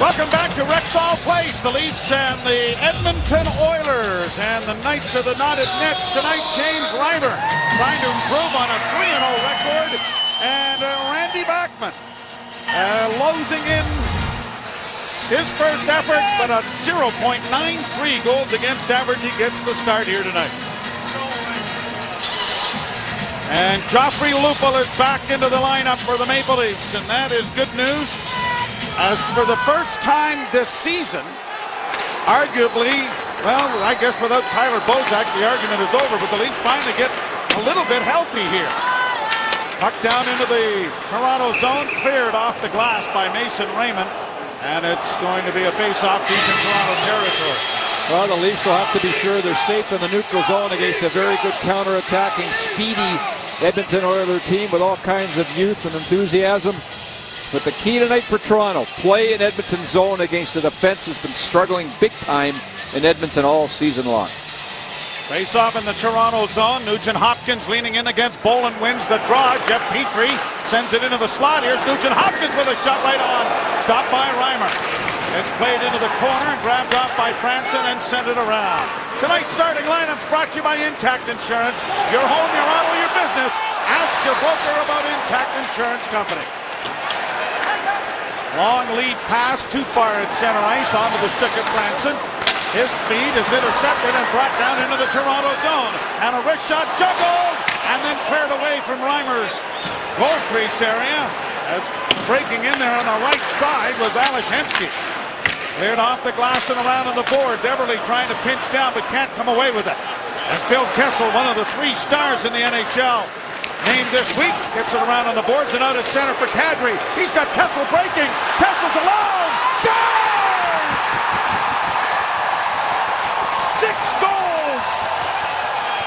Welcome back to Rexall Place. The Leafs and the Edmonton Oilers and the Knights of the Knotted Nets tonight. James Reimer trying to improve on a 3-0 record. And Randy Bachman losing in his first effort, but a 0.93 goals against average. He gets the start here tonight. And Joffrey Lupul is back into the lineup for the Maple Leafs, and that is good news. As for the first time this season, arguably, well, I guess without Tyler Bozak, the argument is over, but the Leafs finally get a little bit healthy here. Puck down into the Toronto zone, cleared off the glass by Mason Raymond, and it's going to be a face-off deep in Toronto territory. Well, the Leafs will have to be sure they're safe in the neutral zone against a very good counter-attacking, speedy Edmonton Oilers team with all kinds of youth and enthusiasm. But the key tonight for Toronto, play in Edmonton zone against the defense has been struggling big time in Edmonton all season long. Face off in the Toronto zone. Nugent Hopkins leaning in against Bolin, wins the draw. Jeff Petrie sends it into the slot. Here's Nugent Hopkins with a shot right on. Stopped by Reimer. It's played into the corner and grabbed off by Franson and sent it around. Tonight's starting lineup's brought to you by Intact Insurance. Your home, your auto, your business. Ask your broker about Intact Insurance Company. Long lead pass, too far at center ice, onto the stick of Franson. His speed is intercepted and brought down into the Toronto zone. And a wrist shot juggled and then cleared away from Reimer's goal crease area. As breaking in there on the right side was Ales Hemsky. Cleared off the glass and around on the boards. Everly trying to pinch down but can't come away with it. And Phil Kessel, one of the 3 stars in the NHL, named this week, gets it around on the boards and out at center for Kadri. He's got Kessel breaking. Kessel's alone. Scores! 6 goals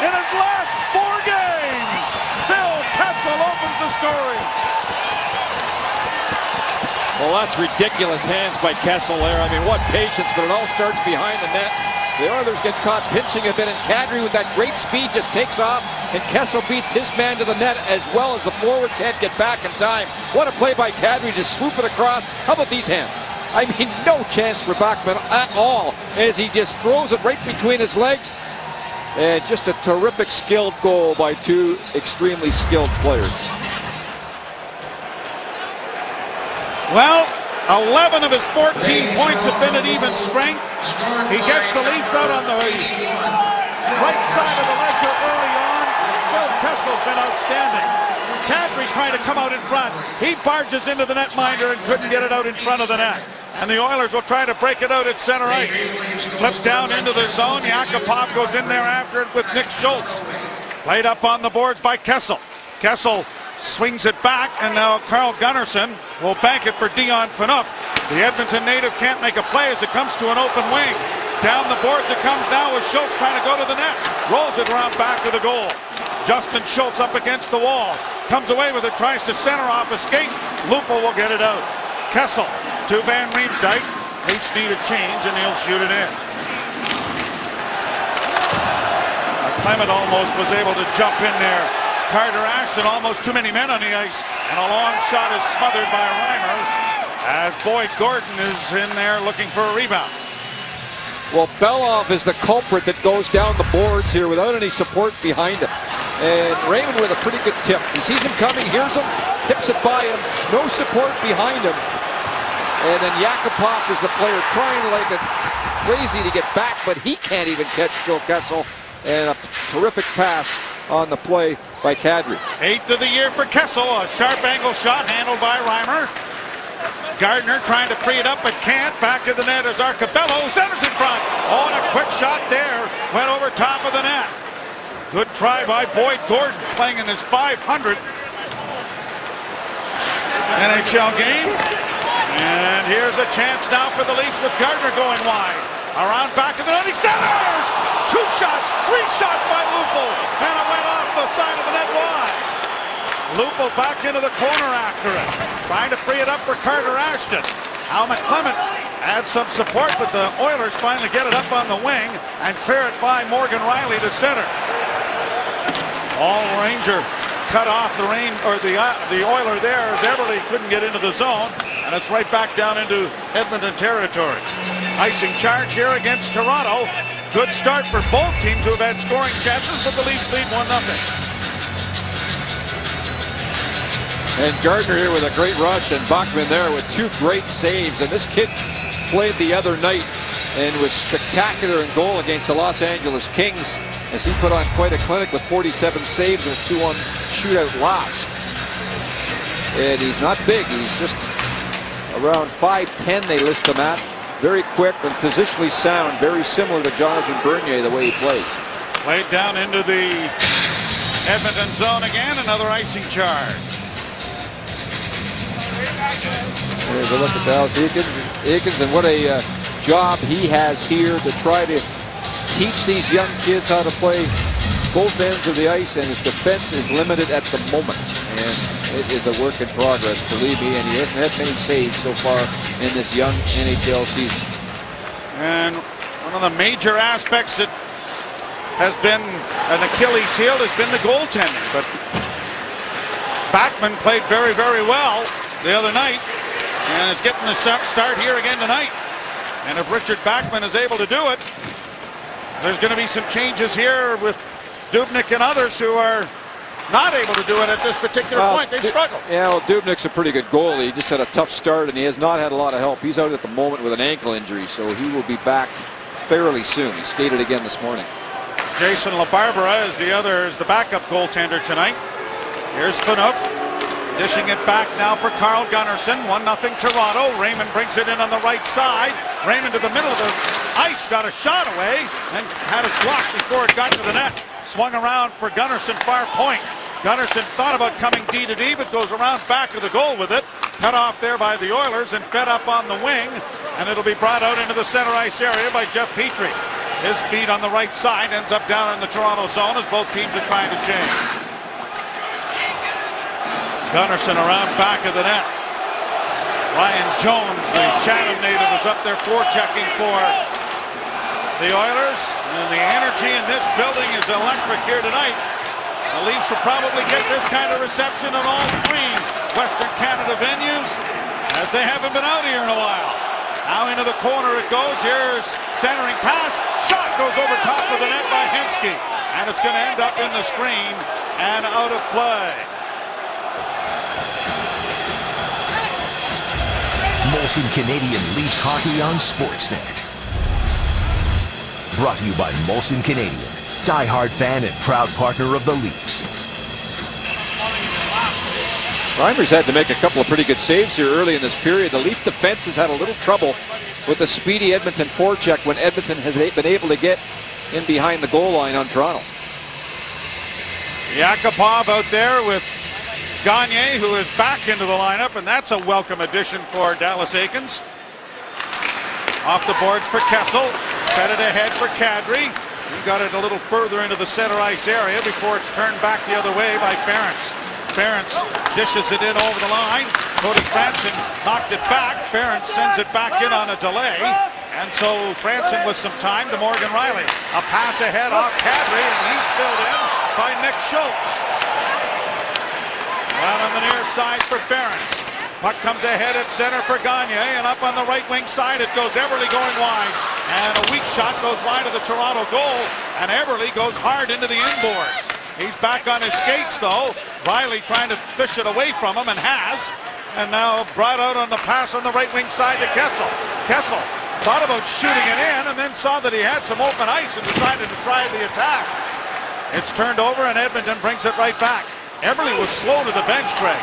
in his last 4 games. Phil Kessel opens the scoring. Well, that's ridiculous hands by Kessel there. I mean, what patience, but it all starts behind the net. The Oilers get caught pinching a bit, and Kadri with that great speed just takes off, and Kessel beats his man to the net as well as the forward can't get back in time. What a play by Kadri to swoop it across. How about these hands? I mean, no chance for Bachman at all as he just throws it right between his legs. And just a terrific skilled goal by 2 extremely skilled players. Well, 11 of his 14 points have been at even strength. He gets the Leafs out on the right side of the ledger early on. Phil Kessel's been outstanding. Kadri trying to come out in front. He barges into the netminder and couldn't get it out in front of the net. And the Oilers will try to break it out at center ice. Flips down into the zone. Yakupov goes in there after it with Nick Schultz. Played up on the boards by Kessel. Kessel swings it back, and now Carl Gunnarsson will bank it for Dion Phaneuf. The Edmonton native can't make a play as it comes to an open wing. Down the boards it comes now with Schultz trying to go to the net. Rolls it around back to the goal. Justin Schultz up against the wall. Comes away with it, tries to center off a skate. Lupul will get it out. Kessel to Van Riemsdyk. Leafs need a change, and he'll shoot it in. Clement almost was able to jump in there. Carter Ashton, almost too many men on the ice, and a long shot is smothered by Reimer as Boyd Gordon is in there looking for a rebound. Well, Belov is the culprit that goes down the boards here without any support behind him. And Raymond with a pretty good tip. He sees him coming, hears him, tips it by him, no support behind him. And then Yakupov is the player trying like a crazy to get back, but he can't even catch Phil Kessel. And a terrific pass on the play by Kadri. 8th of the year for Kessel. A sharp angle shot handled by Reimer. Gardner trying to free it up but can't. Back to the net as Arcabello centers in front. Oh, and a quick shot there. Went over top of the net. Good try by Boyd Gordon, playing in his 500th NHL game. And here's a chance now for the Leafs with Gardner going wide. Around back to the net, he centers! 2 shots, 3 shots by Lupul, and it went off the side of the net wide. Lupul back into the corner after it, trying to free it up for Carter Ashton. Al McClement adds some support, but the Oilers finally get it up on the wing and clear it by Morgan Riley to center. All Ranger cut off the Oiler there as Everly couldn't get into the zone. And it's right back down into Edmonton territory. Icing charge here against Toronto. Good start for both teams who have had scoring chances, but the Leafs lead 1-0. And Gardner here with a great rush, and Bachman there with 2 great saves. And this kid played the other night and was spectacular in goal against the Los Angeles Kings as he put on quite a clinic with 47 saves and a 2-1 shootout loss. And he's not big. He's just around 5'10" they list him at. Very quick and positionally sound. Very similar to Jonathan Bernier the way he plays. Played down into the Edmonton zone again. Another icing charge. There's a look at Dallas Eakins and what a job he has here to try to teach these young kids how to play both ends of the ice, and his defense is limited at the moment. And it is a work in progress, believe me, and he hasn't had many saves so far in this young NHL season. And one of the major aspects that has been an Achilles heel has been the goaltending. But Bachman played very, very well the other night, and is getting the start here again tonight. And if Richard Bachman is able to do it, there's going to be some changes here with Dubnyk and others who are not able to do it at this particular point. They struggle. Yeah, well, Dubnyk's a pretty good goalie. He just had a tough start, and he has not had a lot of help. He's out at the moment with an ankle injury, so he will be back fairly soon. He skated again this morning. Jason LaBarbera is the backup goaltender tonight. Here's Phaneuf. Dishing it back now for Carl Gunnarsson. 1-0 Toronto. Raymond brings it in on the right side. Raymond to the middle of the ice. Got a shot away and had it blocked before it got to the net. Swung around for Gunnarsson, far point. Gunnarsson thought about coming D to D, but goes around back to the goal with it. Cut off there by the Oilers and fed up on the wing. And it'll be brought out into the center ice area by Jeff Petrie. His speed on the right side ends up down in the Toronto zone as both teams are trying to change. Gunnarsson around back of the net. Ryan Jones, the Chatham native, is up there forechecking for the Oilers. And the energy in this building is electric here tonight. The Leafs will probably get this kind of reception in all 3 Western Canada venues, as they haven't been out here in a while. Now into the corner it goes. Here's centering pass. Shot goes over top of the net by Hemsky. And it's going to end up in the screen and out of play. Molson Canadian Leafs hockey on Sportsnet. Brought to you by Molson Canadian, diehard fan and proud partner of the Leafs. Reimers had to make a couple of pretty good saves here early in this period. The Leaf defense has had a little trouble with the speedy Edmonton forecheck when Edmonton has been able to get in behind the goal line on Toronto. Yakupov out there with Gagne, who is back into the lineup, and that's a welcome addition for Dallas Eakins. Off the boards for Kessel. Fed it ahead for Kadri. He got it a little further into the center ice area before it's turned back the other way by Ference. Ference dishes it in over the line. Cody Franson knocked it back. Ference sends it back in on a delay. And so Franson with some time to Morgan Riley. A pass ahead off Kadri, and he's filled in by Nick Schultz. Down on the near side for Ference. Puck comes ahead at center for Gagne, and up on the right wing side it goes. Eberle going wide, and a weak shot goes wide of the Toronto goal, and Eberle goes hard into the inboards. He's back on his skates though. Riley trying to fish it away from him, and has, and now brought out on the pass on the right wing side to Kessel. Kessel thought about shooting it in, and then saw that he had some open ice and decided to try the attack. It's turned over, and Edmonton brings it right back. Eberle was slow to the bench, Greg.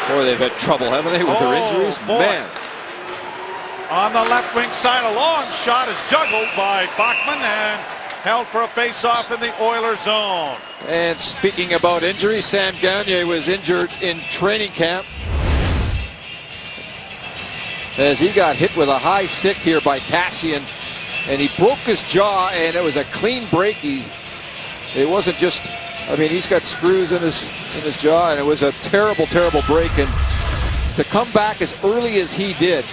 Boy, they've had trouble, haven't they, with their injuries? Boy. Man. On the left wing side, a long shot is juggled by Bachman and held for a face-off in the Oilers zone. And speaking about injuries, Sam Gagner was injured in training camp as he got hit with a high stick here by Cassian, and he broke his jaw, and it was a clean break. It wasn't just, I mean, he's got screws in his jaw, and it was a terrible, terrible break. And to come back as early as he did,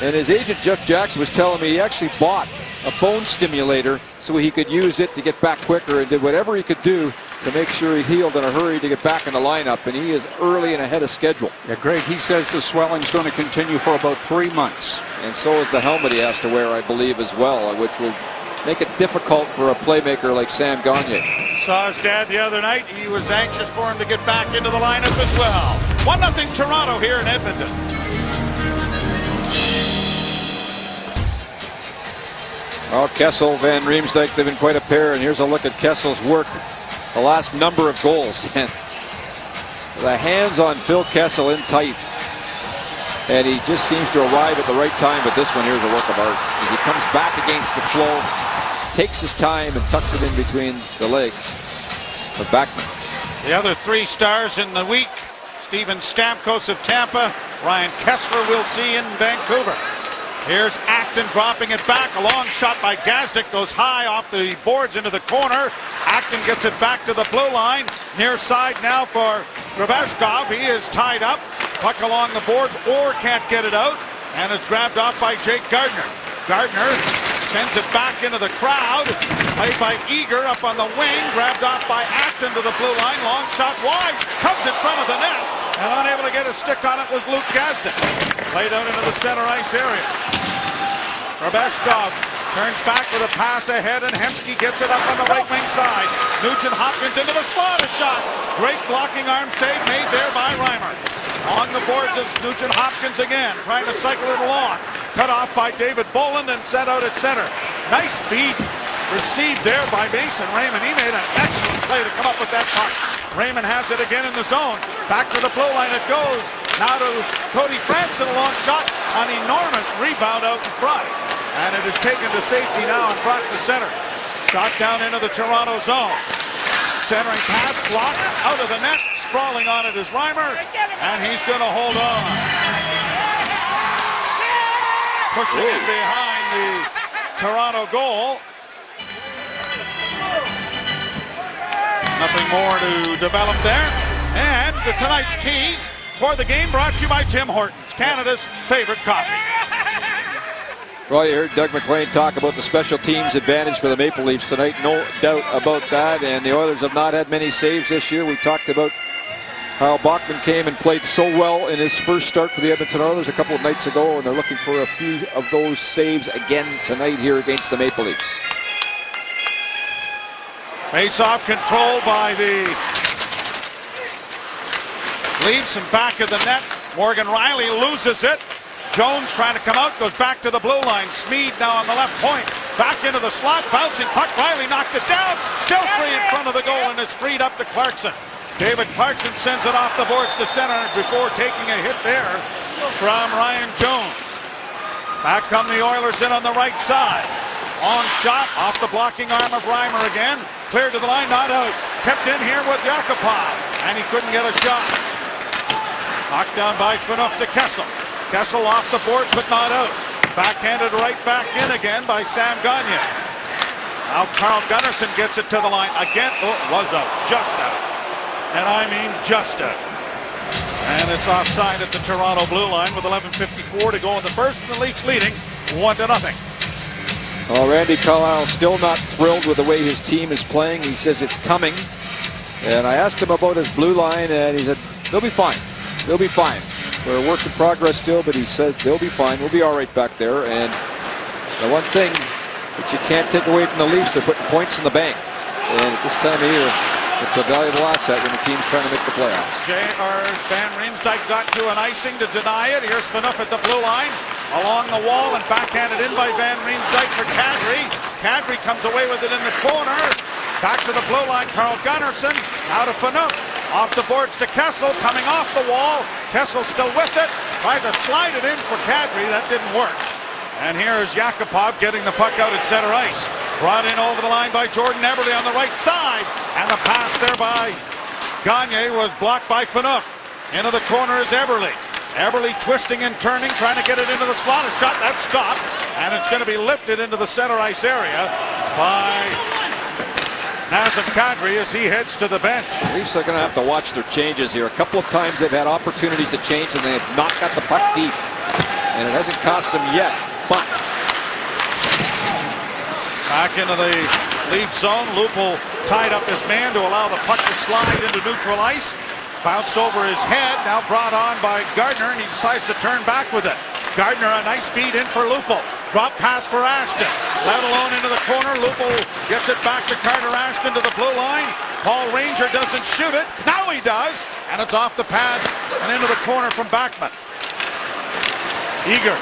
and his agent Jeff Jackson was telling me he actually bought a bone stimulator so he could use it to get back quicker, and did whatever he could do to make sure he healed in a hurry to get back in the lineup, and he is early and ahead of schedule. Yeah, Greg, he says the swelling's going to continue for about 3 months. And so is the helmet he has to wear, I believe, as well, which will make it difficult for a playmaker like Sam Gagner. Saw his dad the other night. He was anxious for him to get back into the lineup as well. 1-0 Toronto here in Edmonton. Well, Kessel, Van Riemsdyk, they've been quite a pair, and here's a look at Kessel's work the last number of goals. And the hands on Phil Kessel in tight. And he just seems to arrive at the right time, but this one here is a work of art. He comes back against the flow, takes his time, and tucks it in between the legs of Backman. The other 3 stars in the week, Steven Stamkos of Tampa, Ryan Kessler we'll see in Vancouver. Here's Acton dropping it back. A long shot by Gazdic goes high off the boards into the corner. Acton gets it back to the blue line. Near side now for Grabashkov. He is tied up. Puck along the boards or can't get it out. And it's grabbed off by Jake Gardner. Gardner sends it back into the crowd. Played by Eager up on the wing. Grabbed off by Acton to the blue line. Long shot wide. Comes in front of the net. And unable to get a stick on it was Luke Gazdic. Played out into the center ice area. Grabashkov turns back with a pass ahead, and Hemsky gets it up on the right wing side. Nugent Hopkins into the slot, a shot. Great blocking arm save made there by Reimer. On the boards is Nugent Hopkins again, trying to cycle it along. Cut off by David Boland and set out at center. Nice feed received there by Mason Raymond. He made an excellent play to come up with that puck. Raymond has it again in the zone. Back to the blue line it goes. Now to Cody Franson, a long shot. An enormous rebound out in front. And it is taken to safety now and brought to center. Shot down into the Toronto zone. Centering pass blocked out of the net. Sprawling on it is Reimer. And he's going to hold on. Pushing it behind the Toronto goal. Nothing more to develop there. And tonight's keys for the game brought to you by Tim Hortons, Canada's favorite coffee. Well, you heard Doug MacLean talk about the special teams advantage for the Maple Leafs tonight. No doubt about that. And the Oilers have not had many saves this year. We talked about how Bachman came and played so well in his first start for the Edmonton Oilers a couple of nights ago. And they're looking for a few of those saves again tonight here against the Maple Leafs. Face-off control by the Leafs and back of the net. Morgan Riley loses it. Jones trying to come out, goes back to the blue line. Smead now on the left point. Back into the slot, bouncing puck. Riley knocked it down. Still free in front of the goal, and it's freed up to Clarkson. David Clarkson sends it off the boards to center before taking a hit there from Ryan Jones. Back come the Oilers in on the right side. Long shot off the blocking arm of Reimer again. Cleared to the line, not out. Kept in here with Yakupov, and he couldn't get a shot. Knocked down by Phaneuf to Kessel. Kessel off the boards, but not out. Backhanded right back in again by Sam Gagner. Now Carl Gunnarsson gets it to the line again. Oh, it was out, just out. And I mean just out. And it's offside at the Toronto blue line with 11:54 to go in the first, and the Leafs leading 1-0. Well, Randy Carlyle still not thrilled with the way his team is playing. He says it's coming. And I asked him about his blue line, and he said, they'll be fine. They'll be fine. We're a work in progress still, but he said they'll be fine. We'll be all right back there. And the one thing that you can't take away from the Leafs, they're putting points in the bank. And at this time of year, it's a valuable asset when the team's trying to make the playoffs. Van Riemsdyk got to an icing to deny it. Here's Phaneuf at the blue line. Along the wall and backhanded in by Van Riemsdyk for Kadri. Kadri comes away with it in the corner. Back to the blue line, Carl Gunnarsson. Now to Phaneuf. Off the boards to Kessel, coming off the wall. Kessel still with it. Tried to slide it in for Kadri. That didn't work. And here is Yakupov getting the puck out at center ice. Brought in over the line by Jordan Eberle on the right side. And the pass there by Gagner was blocked by Phaneuf. Into the corner is Eberle. Eberle twisting and turning, trying to get it into the slot. A shot, that's stopped. And it's going to be lifted into the center ice area by Nazem Kadri as he heads to the bench. The Leafs are going to have to watch their changes here. A couple of times they've had opportunities to change and they have not got the puck deep. And it hasn't cost them yet, but back into the Leaf zone. Lupul tied up his man to allow the puck to slide into neutral ice. Bounced over his head. Now brought on by Gardner, and he decides to turn back with it. Gardner, a nice feed in for Lupul. Drop pass for Ashton. Let alone into the corner. Lupul gets it back to Carter Ashton to the blue line. Paul Ranger doesn't shoot it. Now he does. And it's off the pad and into the corner from Backman. Eager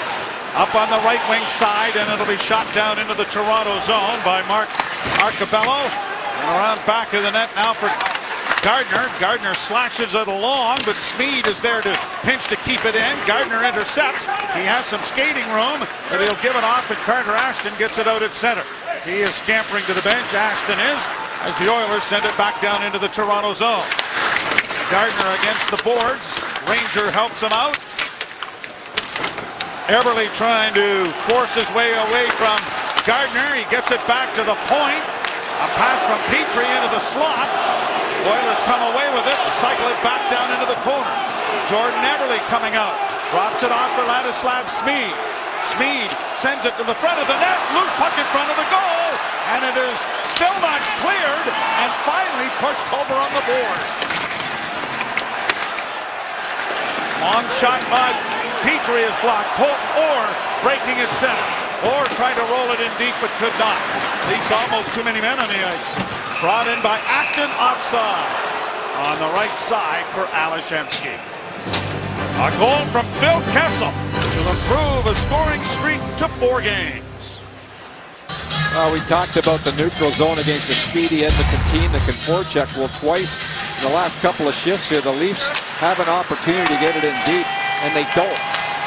up on the right wing side, and it'll be shot down into the Toronto zone by Mark Arcabello. And around back of the net now for Gardner. Gardner slashes it along, but Smeed is there to pinch to keep it in. Gardner intercepts. He has some skating room, but he'll give it off, and Carter Ashton gets it out at center. He is scampering to the bench. Ashton is, as the Oilers send it back down into the Toronto zone. Gardner against the boards. Ranger helps him out. Eberle trying to force his way away from Gardner. He gets it back to the point. A pass from Petrie into the slot. Oilers come away with it, cycle it back down into the corner. Jordan Eberle coming out, drops it off for Ladislav Smeed. Smeed sends it to the front of the net, loose puck in front of the goal, and it is still not cleared, and finally pushed over on the board. Long shot by Petrie is blocked. Colton Orr breaking at center. Orr tried to roll it in deep but could not. Leafs almost too many men on the ice. Brought in by Acton, offside. On the right side for Alashemsky. A goal from Phil Kessel to improve a scoring streak to 4 games. We talked about the neutral zone against a speedy Edmonton team that can forecheck. Well, twice in the last couple of shifts here, the Leafs have an opportunity to get it in deep, and they don't.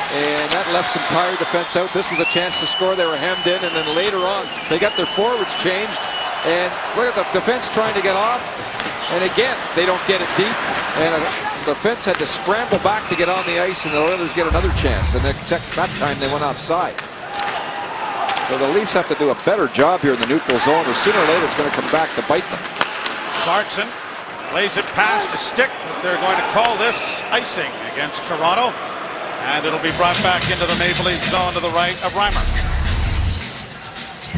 And that left some tired defense out. This was a chance to score. They were hemmed in, and then later on, they got their forwards changed. And look at the defense trying to get off. And again, they don't get it deep. And the defense had to scramble back to get on the ice, and the Oilers get another chance. And that time, they went offside. So the Leafs have to do a better job here in the neutral zone, or sooner or later it's going to come back to bite them. Clarkson lays it past a stick. They're going to call this icing against Toronto. And it'll be brought back into the Maple Leaf zone to the right of Reimer.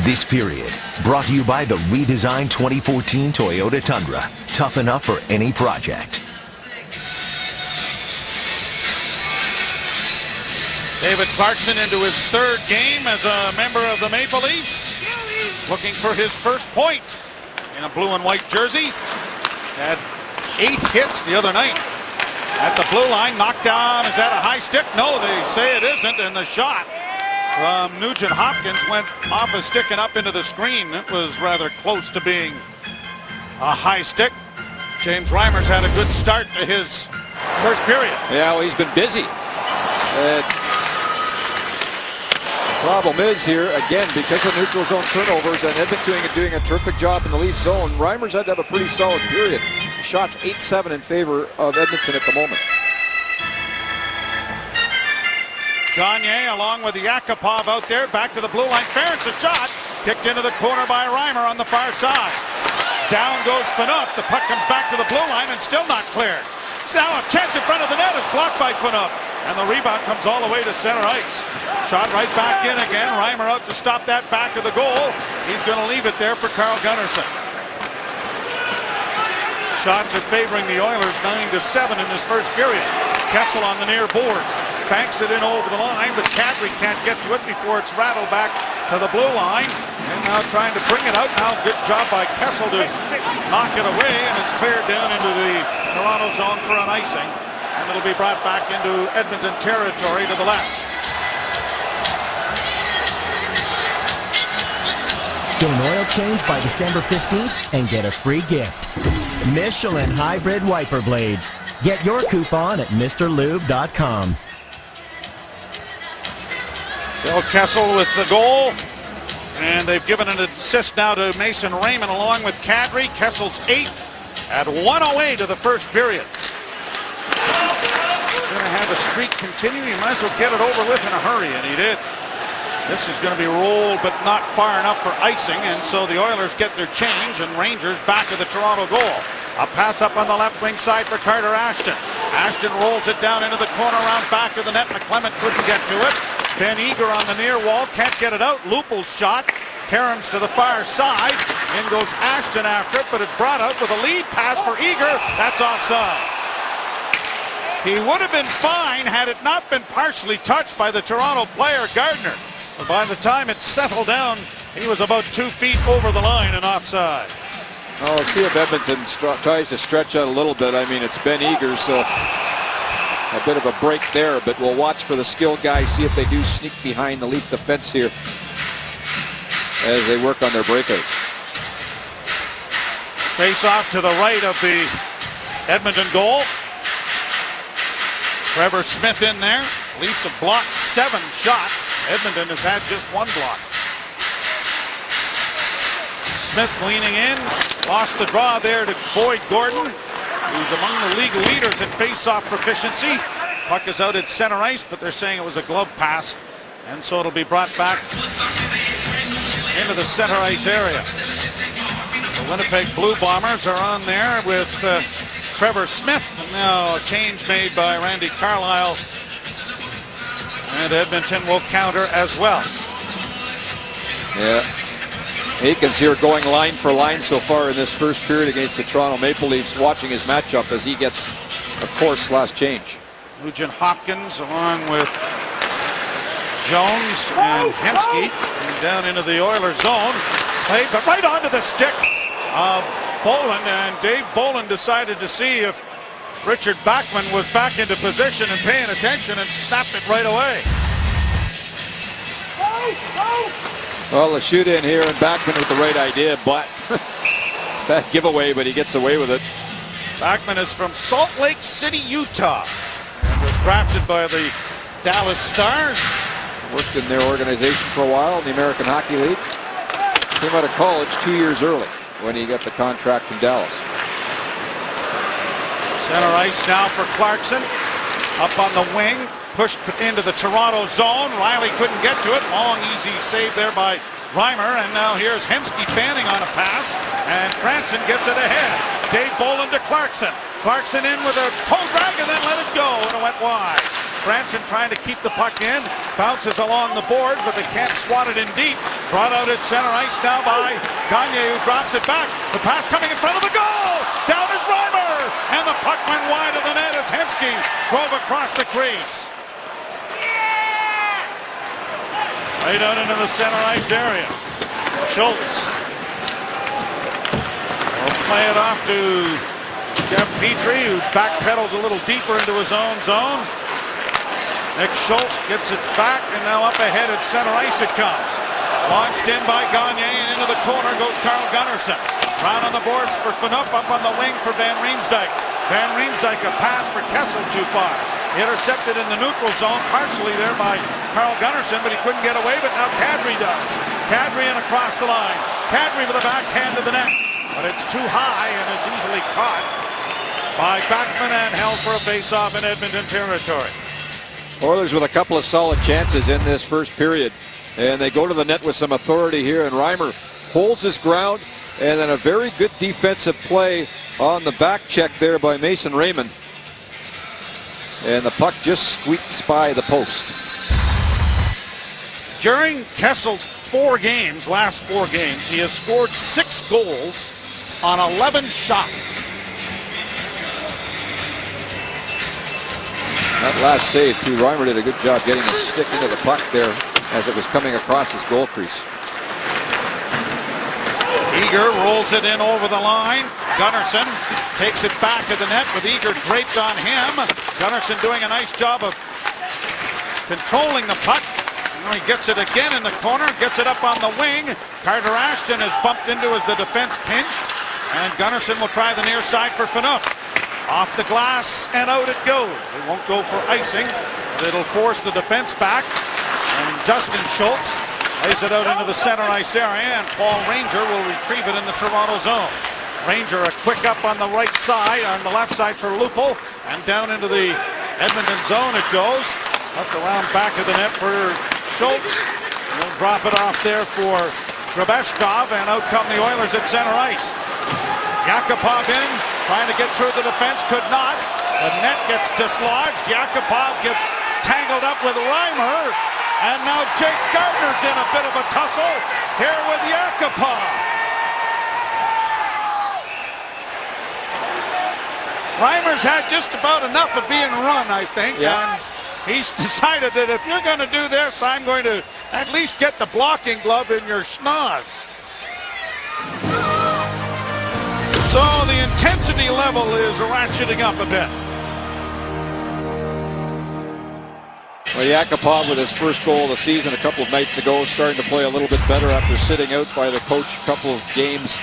This period brought to you by the redesigned 2014 Toyota Tundra. Tough enough for any project. David Clarkson into his 3rd game as a member of the Maple Leafs. Looking for his first point in a blue and white jersey. Had 8 hits the other night. At the blue line, knocked down. Is that a high stick? No, they say it isn't. And the shot from Nugent Hopkins went off a stick and up into the screen. It was rather close to being a high stick. James Reimer's had a good start to his first period. Yeah, well, he's been busy. Problem is here, again, because of neutral zone turnovers and Edmonton doing a terrific job in the Leaf zone, Reimer's had to have a pretty solid period. The shot's 8-7 in favor of Edmonton at the moment. Gagne along with Yakupov out there, back to the blue line. Ferentz a shot, kicked into the corner by Reimer on the far side. Down goes Phaneuf. The puck comes back to the blue line and still not cleared. It's now a chance in front of the net is blocked by Phaneuf. And the rebound comes all the way to center ice. Shot right back in again. Reimer out to stop that back of the goal. He's going to leave it there for Carl Gunnarsson. Shots are favoring the Oilers 9-7 in this first period. Kessel on the near boards. Banks it in over the line, but Kadri can't get to it before it's rattled back to the blue line. And now trying to bring it out. Now good job by Kessel to knock it away, and it's cleared down into the Toronto zone for an icing. And it'll be brought back into Edmonton territory to the left. Get an oil change by December 15th and get a free gift. Michelin Hybrid Wiper Blades. Get your coupon at MrLube.com. Phil Kessel with the goal. And they've given an assist now to Mason Raymond along with Kadri. Kessel's 8th at 1:08 to the first period. Going to have the streak continue. He might as well get it over with in a hurry, and he did. This is going to be rolled, but not far enough for icing, and so the Oilers get their change, and Rangers back to the Toronto goal. A pass up on the left wing side for Carter Ashton. Ashton rolls it down into the corner around back of the net. McClement couldn't get to it. Ben Eager on the near wall, can't get it out. Lupul's shot Caroms to the far side. In goes Ashton after it, but it's brought out with a lead pass for Eager. That's offside. He would have been fine had it not been partially touched by the Toronto player, Gardner. But by the time it settled down, he was about 2 feet over the line and offside. Oh, let's see if Edmonton tries to stretch out a little bit. I mean, it's Ben Eager, so a bit of a break there, but we'll watch for the skilled guys, see if they do sneak behind the Leaf defense here as they work on their breakouts. Face off to the right of the Edmonton goal. Trevor Smith in there. Leafs have blocked 7 shots. Edmonton has had just 1 block. Smith leaning in. Lost the draw there to Boyd Gordon, who's among the league leaders in face-off proficiency. Puck is out at center ice, but they're saying it was a glove pass, and so it'll be brought back into the center ice area. The Winnipeg Blue Bombers are on there with Trevor Smith. And now a change made by Randy Carlyle. And Edmonton will counter as well. Yeah. Aikens here going line for line so far in this first period against the Toronto Maple Leafs, watching his matchup as he gets, of course, last change. Nugent Hopkins along with Jones and Hemsky down into the Oilers zone. Played, but right onto the stick of Boland, and Dave Boland decided to see if Richard Backman was back into position and paying attention and snapped it right away. Well, the shoot in here and Backman with the right idea, but that giveaway, but he gets away with it. Backman is from Salt Lake City, Utah, and was drafted by the Dallas Stars. Worked in their organization for a while in the American Hockey League. Came out of college 2 years early when he got the contract from Dallas. Center ice now for Clarkson. Up on the wing. Pushed into the Toronto zone. Riley couldn't get to it. Long, easy save there by Reimer. And now here's Hemsky fanning on a pass. And Franson gets it ahead. Dave Boland to Clarkson. Clarkson in with a toe drag and then let it go. And it went wide. Franson trying to keep the puck in. Bounces along the board, but they can't swat it in deep. Brought out at center ice now by Gagne, who drops it back. The pass coming in front of the goal. Down is Reimer. And the puck went wide of the net as Hemsky drove across the crease. Right out into the center ice area. Schultz will play it off to Jeff Petrie, who backpedals a little deeper into his own zone. Nick Schultz gets it back, and now up ahead at center ice it comes. Launched in by Gagne, and into the corner goes Carl Gunnarsson. Round on the boards for Phaneuf, up on the wing for Van Riemsdyk. Van Riemsdyk, a pass for Kessel too far. Intercepted in the neutral zone, partially there by Carl Gunnarsson, but he couldn't get away, but now Kadri does. Kadri in across the line. Kadri with a backhand to the net, but it's too high and is easily caught by Backman and held for a face-off in Edmonton territory. Oilers with a couple of solid chances in this first period, and they go to the net with some authority here, and Reimer holds his ground, and then a very good defensive play on the back check there by Mason Raymond. And the puck just squeaks by the post. During Kessel's last four games, he has scored 6 goals on 11 shots. That last save, too, Reimer did a good job getting his stick into the puck there as it was coming across his goal crease. Eager rolls it in over the line. Gunnarsson takes it back to the net with Eager draped on him. Gunnarsson doing a nice job of controlling the puck. Now he gets it again in the corner, gets it up on the wing. Carter Ashton is bumped into as the defense pinched. And Gunnarsson will try the near side for Phaneuf. Off the glass and out it goes. It won't go for icing, but it'll force the defense back. And Justin Schultz lays it out into the center ice area, and Paul Ranger will retrieve it in the Toronto zone. Ranger a quick up on the right side, on the left side for Lupul, and down into the Edmonton zone it goes. Up around back of the net for Schultz. We'll drop it off there for Grabeshkov, and out come the Oilers at center ice. Yakupov in, trying to get through the defense, could not. The net gets dislodged. Yakupov gets tangled up with Reimer, And now Jake Gardner's in a bit of a tussle here with Yakupov. Reimer's had just about enough of being run, I think. Yeah. And he's decided that if you're going to do this, I'm going to at least get the blocking glove in your schnoz. So the intensity level is ratcheting up a bit. Well, Yakupov with his first goal of the season a couple of nights ago, starting to play a little bit better after sitting out by the coach a couple of games.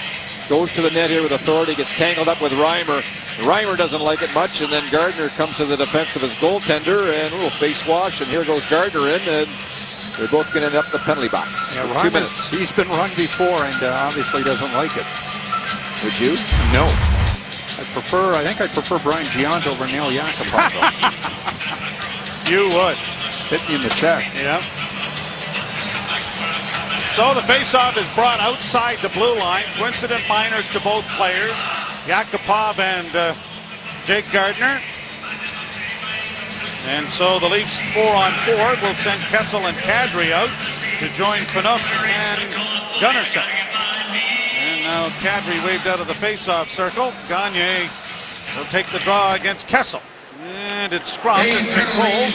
Goes to the net here with authority, gets tangled up with Reimer. Reimer doesn't like it much, and then Gardner comes to the defense of his goaltender, and a little face wash, and here goes Gardner in, and they're both going to end up in the penalty box. Yeah, for 2 minutes. He's been run before and obviously doesn't like it. Would you? No. I think I'd prefer Brian Giant over Neil Yakupov. You would. Hit me in the chest. Yeah. So the faceoff is brought outside the blue line. Coincident minors to both players, Yakupov and Jake Gardner. And so the Leafs 4-on-4 will send Kessel and Kadri out to join Phaneuf and Gunnarsson. And now Kadri waved out of the faceoff circle. Gagne will take the draw against Kessel. And it's scrubbed and controlled.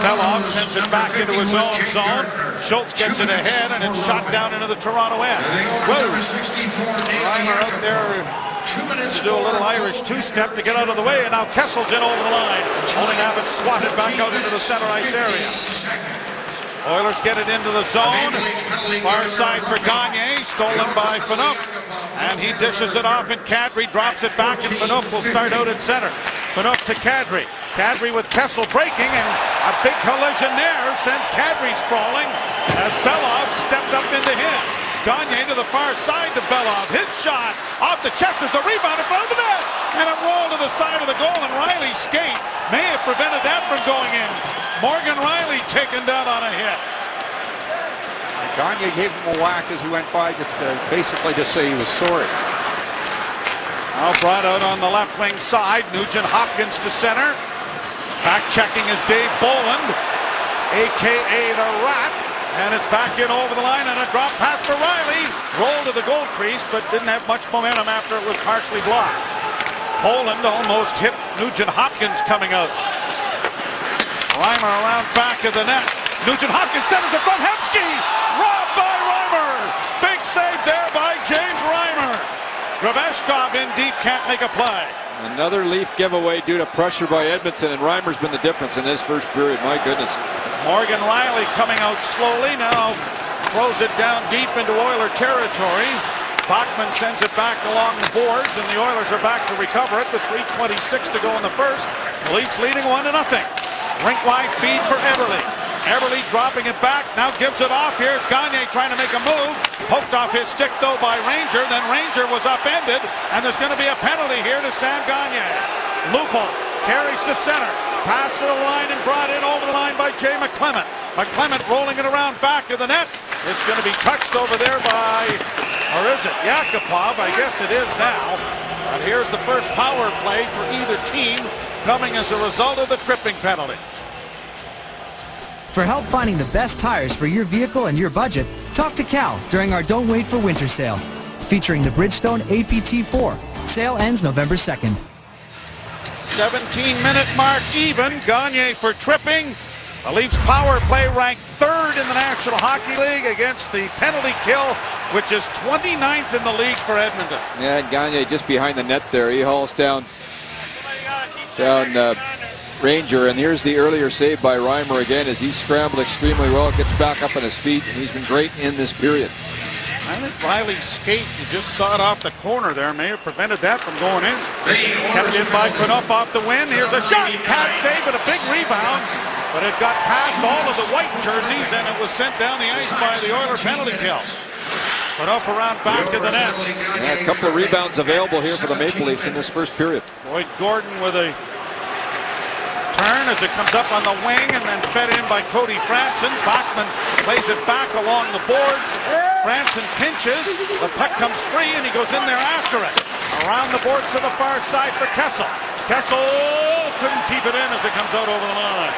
Belov sends it back into his own zone. Schultz gets it ahead, and it's shot down into the Toronto end. Reimer out there to do a little Irish two-step to get out of the way, and now Kessel's in over the line. Only to have it swatted back out into the center ice area. Oilers get it into the zone. Far side for Gagne, stolen by Phaneuf. And he dishes it off, and Kadri drops it back, and Phaneuf will start out at center. Phaneuf to Kadri. Kadri with Kessel breaking, and a big collision there sends Kadri sprawling as Belov stepped up into him. Gagne to the far side to Belov. His shot off the chest is the rebound in front of the net. And it rolled to the side of the goal, and Riley's skate may have prevented that from going in. Morgan Riley taken down on a hit. Gagne gave him a whack as he went by, just basically to say he was sorry. Now brought out on the left wing side. Nugent Hopkins to center. Back checking is Dave Bolland, a.k.a. the Rat. And it's back in over the line, and a drop pass for Riley. Rolled to the goal crease, but didn't have much momentum after it was partially blocked. Bolland almost hit Nugent Hopkins coming out. Reimer around back of the net. Nugent Hopkins centers it from Hemsky. Robbed by Reimer. Big save there by James Reimer. Graveshkov in deep, can't make a play. Another Leaf giveaway due to pressure by Edmonton, and Reimer's been the difference in this first period. My goodness. Morgan Riley coming out slowly now. Throws it down deep into Oiler territory. Bachman sends it back along the boards, and the Oilers are back to recover it with 3:26 to go in the first. The Leafs leading 1-0. Rink-wide feed for Eberle. Eberle dropping it back, now gives it off. Here's Gagne trying to make a move. Poked off his stick, though, by Ranger. Then Ranger was upended, and there's going to be a penalty here to Sam Gagne. Lupul carries to center. Pass to the line and brought in over the line by Jay McClement. McClement rolling it around back of the net. It's going to be touched over there by, or is it Yakupov? I guess it is now. And here's the first power play for either team coming as a result of the tripping penalty. For help finding the best tires for your vehicle and your budget, talk to Cal during our Don't Wait for Winter sale, featuring the Bridgestone APT4. Sale ends November 2nd. 17-minute mark even. Gagne for tripping. The Leafs power play ranked 3rd in the National Hockey League against the penalty kill, which is 29th in the league for Edmonton. Yeah, Gagne just behind the net there. He hauls down Ranger, and here's the earlier save by Reimer again as he scrambled extremely well, gets back up on his feet, and he's been great in this period. I think Riley's skate, you just saw it off the corner there, may have prevented that from going in. Kept in by Phaneuf off the win. Here's a shot. Pad save, but a big rebound. But it got past all of the white jerseys, and it was sent down the ice by the Oiler penalty kill. Phaneuf around back to the net. Yeah, a couple of rebounds available here for the Maple Leafs in this first period. Boyd Gordon with a turn as it comes up on the wing and then fed in by Cody Franson. Bachman plays it back along the boards. Franson pinches. The puck comes free and he goes in there after it. Around the boards to the far side for Kessel. Kessel couldn't keep it in as it comes out over the line.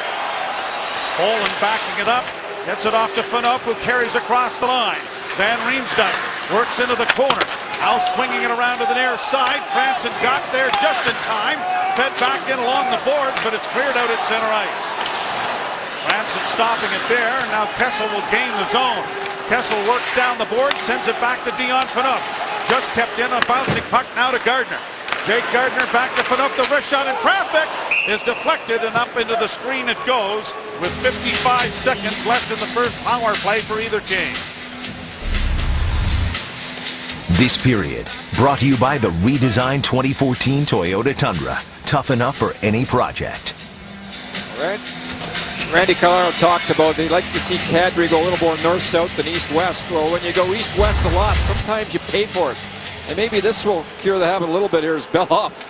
Bolland backing it up. Gets it off to Phaneuf, who carries across the line. Van Riemsdyk works into the corner. Now swinging it around to the near side. Franson got there just in time. Fed back in along the boards, but it's cleared out at center ice. Franson stopping it there. Now Kessel will gain the zone. Kessel works down the board, sends it back to Dion Phaneuf. Just kept in a bouncing puck now to Gardner. Jake Gardner back to Phaneuf. The wrist shot in traffic is deflected and up into the screen it goes with 55 seconds left in the first power play for either team. This period brought to you by the redesigned 2014 Toyota Tundra. Tough enough for any project. All right. Randy Colaro talked about they'd like to see Kadri go a little more north-south than east-west. Well, when you go east-west a lot, sometimes you pay for it. And maybe this will cure the habit a little bit here as Beloff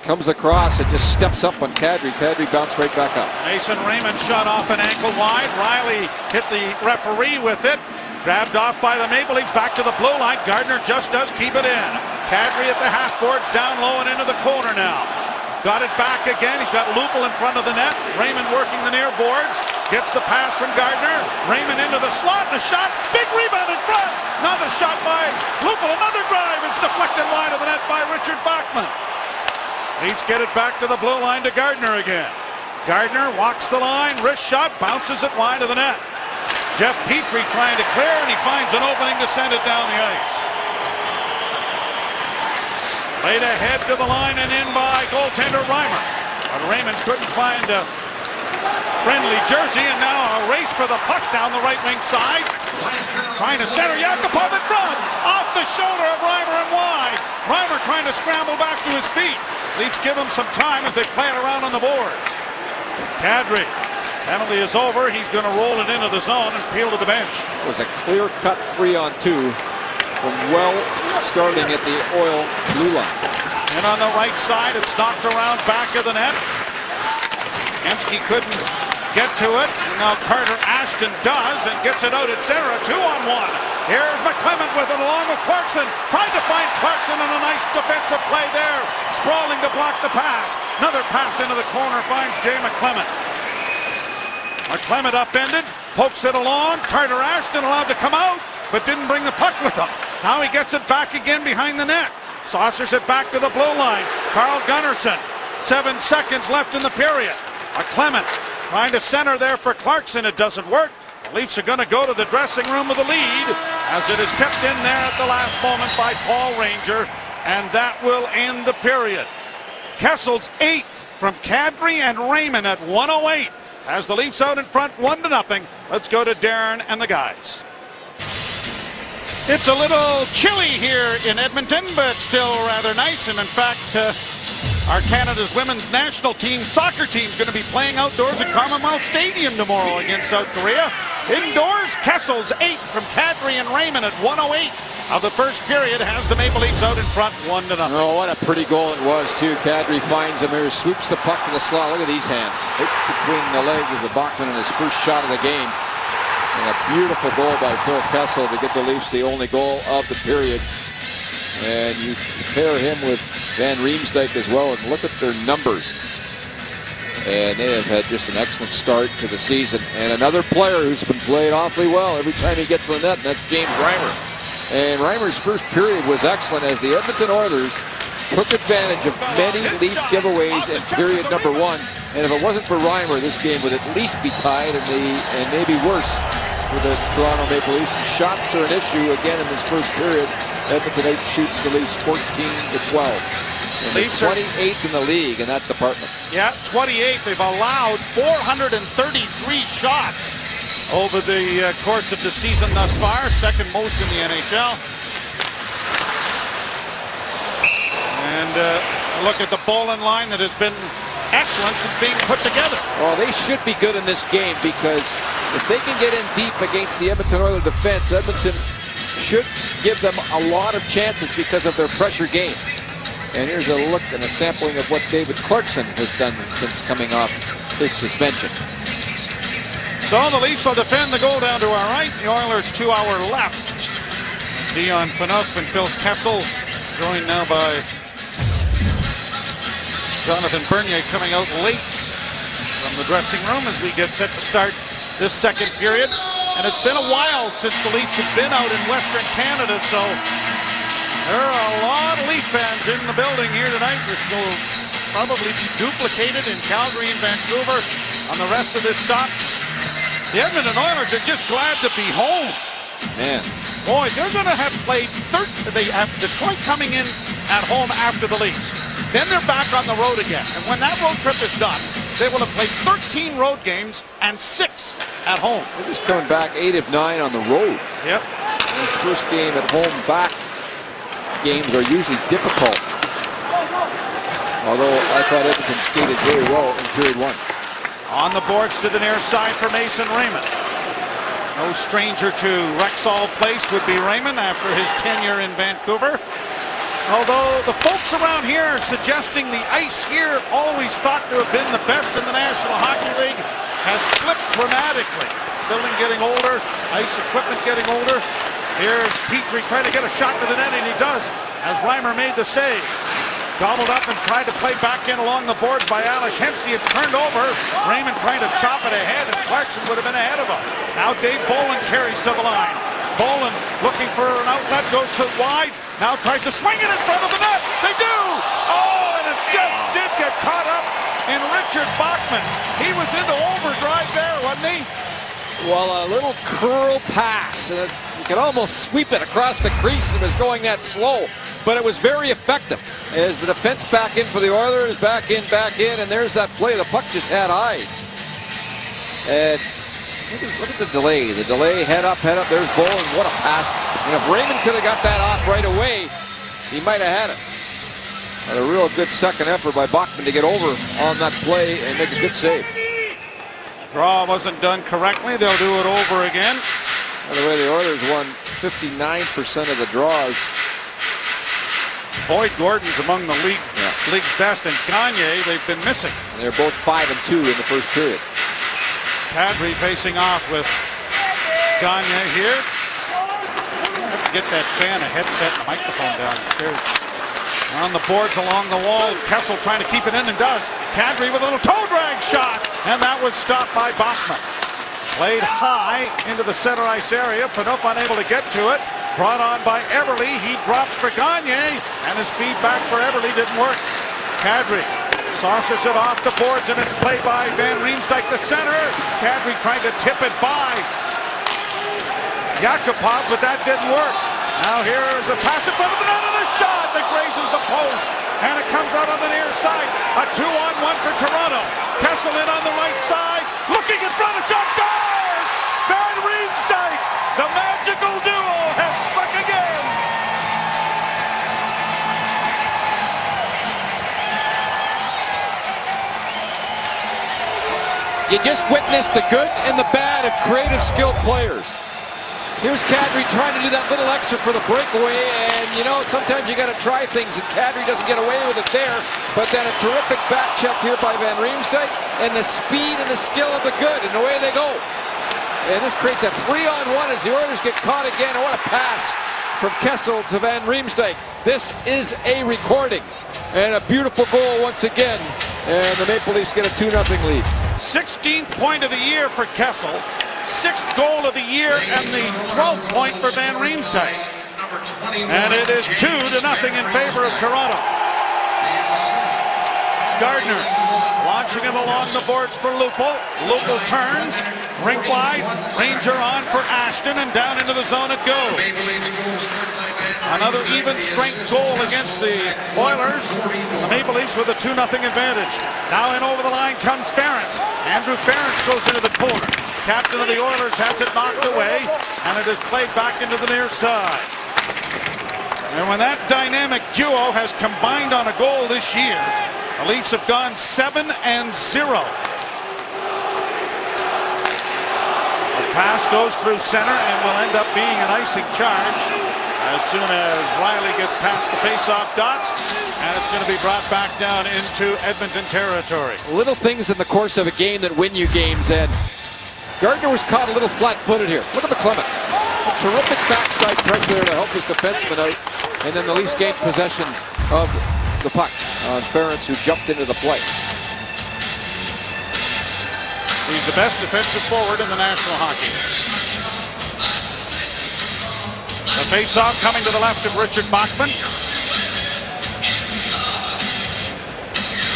comes across and just steps up on Kadri. Kadri bounced right back up. Mason Raymond shot off an ankle wide. Riley hit the referee with it. Grabbed off by the Maple Leafs, back to the blue line. Gardner just does keep it in. Kadri at the half boards, down low and into the corner now. Got it back again. He's got Lupul in front of the net. Raymond working the near boards. Gets the pass from Gardner. Raymond into the slot and a shot. Big rebound in front. Another shot by Lupul. Another drive is deflected wide of the net by Richard Bachman. Leafs get it back to the blue line to Gardner again. Gardner walks the line. Wrist shot. Bounces it wide of the net. Jeff Petrie trying to clear, and he finds an opening to send it down the ice. Laid ahead to the line and in by goaltender Reimer. But Raymond couldn't find a friendly jersey, and now a race for the puck down the right wing side. Trying to center Yakupov in front. Off the shoulder of Reimer and wide. Reimer trying to scramble back to his feet. Leafs give him some time as they play it around on the boards. Kadri. Penalty is over. He's going to roll it into the zone and peel to the bench. It was a clear-cut 3-on-2 from well starting at the Oil blue line. And on the right side, it's knocked around back of the net. Hemsky couldn't get to it. And now Carter Ashton does and gets it out at center. A 2-on-1. Here's McClement with it along with Clarkson. Tried to find Clarkson and a nice defensive play there. Sprawling to block the pass. Another pass into the corner finds Jay McClement. McClement upended, pokes it along. Carter Ashton allowed to come out, but didn't bring the puck with him. Now he gets it back again behind the net. Saucers it back to the blue line. Carl Gunnarsson, 7 seconds left in the period. McClement trying to center there for Clarkson. It doesn't work. The Leafs are going to go to the dressing room with the lead as it is kept in there at the last moment by Paul Ranger, and that will end the period. Kessel's 8th from Kadri and Raymond at 1:08. As the Leafs out in front 1-0. Let's go to Darren and the guys. It's a little chilly here in Edmonton, but still rather nice. And in fact, our Canada's women's national team, soccer team, is going to be playing outdoors at Commonwealth Stadium tomorrow against South Korea. Indoors, Kessel's 8th from Kadri and Raymond at 1:08 of the first period has the Maple Leafs out in front 1-0. Oh, what a pretty goal it was, too. Kadri finds him here, swoops the puck to the slot. Look at these hands. Right between the legs of the Bachman in his first shot of the game. And a beautiful goal by Phil Kessel to get the Leafs the only goal of the period. And you compare him with Van Riemsdyk as well, and look at their numbers. And they have had just an excellent start to the season. And another player who's been playing awfully well every time he gets to the net, and that's James Reimer. And Reimer's first period was excellent as the Edmonton Oilers took advantage of many Leaf giveaways in period number 1. And if it wasn't for Reimer, this game would at least be tied and maybe worse for the Toronto Maple Leafs. And shots are an issue again in this first period. Edmonton outshoots the Leafs 14-12. And Leafs 28th in the league in that department. Yeah, 28th. They've allowed 433 shots over the course of the season thus far, second most in the NHL. And look at the Bolin line that has been excellent since being put together. Well, they should be good in this game because if they can get in deep against the Edmonton Oilers defense, Edmonton should give them a lot of chances because of their pressure game. And here's a look and a sampling of what David Clarkson has done since coming off his suspension. So the Leafs will defend the goal down to our right. The Oilers 2 hour left. Dion Phaneuf and Phil Kessel joined now by Jonathan Bernier coming out late from the dressing room as we get set to start this second period. And it's been a while since the Leafs have been out in Western Canada, so there are a lot of Leaf fans in the building here tonight, which will probably be duplicated in Calgary and Vancouver on the rest of this stop. The Edmonton Oilers are just glad to be home. Man. Boy, they're going to have played they have Detroit coming in at home after the Leafs. Then they're back on the road again. And when that road trip is done, they will have played 13 road games and 6 at home. They're just coming back 8 of 9 on the road. Yep. This first game at home back games are usually difficult. Although I thought Edmonton skated very well in period 1. On the boards to the near side for Mason Raymond. No stranger to Rexall Place would be Raymond after his tenure in Vancouver. Although the folks around here are suggesting the ice here, always thought to have been the best in the National Hockey League, has slipped dramatically. Building getting older, ice equipment getting older. Here's Petrie trying to get a shot to the net, and he does, as Reimer made the save. Gobbled up and tried to play back in along the boards by Ales Hemsky. It's turned over. Raymond trying to chop it ahead, and Clarkson would have been ahead of him. Now Dave Bolin carries to the line. Bolin looking for an outlet, goes to wide. Now tries to swing it in front of the net. They do! Oh, and it just did get caught up in Richard Bachman. He was into overdrive there, wasn't he? Well, a little curl pass. You could almost sweep it across the crease. It was going that slow. But it was very effective as the defense back in for the Oilers, back in, and there's that play. The puck just had eyes. And look at the delay. The delay, head up, there's Bolin. What a pass. And if Raymond could have got that off right away, he might have had it. And a real good second effort by Bachman to get over on that play and make a good save. Draw wasn't done correctly. They'll do it over again. By the way, the Oilers won 59% of the draws. Boyd Gordon's among the league's best, and Gagne they've been missing. And they're both 5 and 2 in the first period. Kadri facing off with Gagne here. Get that fan a headset and a microphone downstairs. On the boards along the wall, Kessel trying to keep it in and does. Kadri with a little toe drag shot, and that was stopped by Bachman. Played high into the center ice area. Phaneuf unable to get to it. Brought on by Everly. He drops for Gagne, and his feed back for Everly didn't work. Kadri saucers it off the boards, and it's played by Van Riemsdyk, the center. Kadri trying to tip it by Yakupov, but that didn't work. Now here is a pass in front of the net, and a shot that grazes the post, and it comes out on the near side. A 2-on-1 for Toronto. Kessel in on the right side, looking in front of shot, scores! Van Riemsdyk, the magical duo, has struck again. You just witnessed the good and the bad of creative, skilled players. Here's Kadri trying to do that little extra for the breakaway, and you know, sometimes you got to try things, and Kadri doesn't get away with it there, but then a terrific back check here by Van Riemsdyk, and the speed and the skill of the good, and away they go. And this creates a 3-on-1 as the Oilers get caught again, and what a pass from Kessel to Van Riemsdyk. This is a recording, and a beautiful goal once again, and the Maple Leafs get a 2-0 lead. 16th point of the year for Kessel. 6th goal of the year, and the 12th point for Van Riemsdyk. And it is 2-0 in favor of Toronto. Gardner launching it along the boards for Lupul. Lupul turns, rink wide, Ranger on for Ashton, and down into the zone it goes. Another even strength goal against the Oilers. The Maple Leafs with a 2-0 advantage. Now in over the line comes Ference. Andrew Ference goes into the corner. Captain of the Oilers has it knocked away, and it is played back into the near side. And when that dynamic duo has combined on a goal this year, the Leafs have gone 7-0. The pass goes through center and will end up being an icing charge as soon as Riley gets past the face-off dots, and it's going to be brought back down into Edmonton territory. Little things in the course of a game that win you games, and Gardner was caught a little flat-footed here. Look at McClement. A terrific backside pressure there to help his defenseman out. And then the Leafs gained possession of the puck on Ference, who jumped into the play. He's the best defensive forward in the National Hockey League. The face-off coming to the left of Richard Bachman.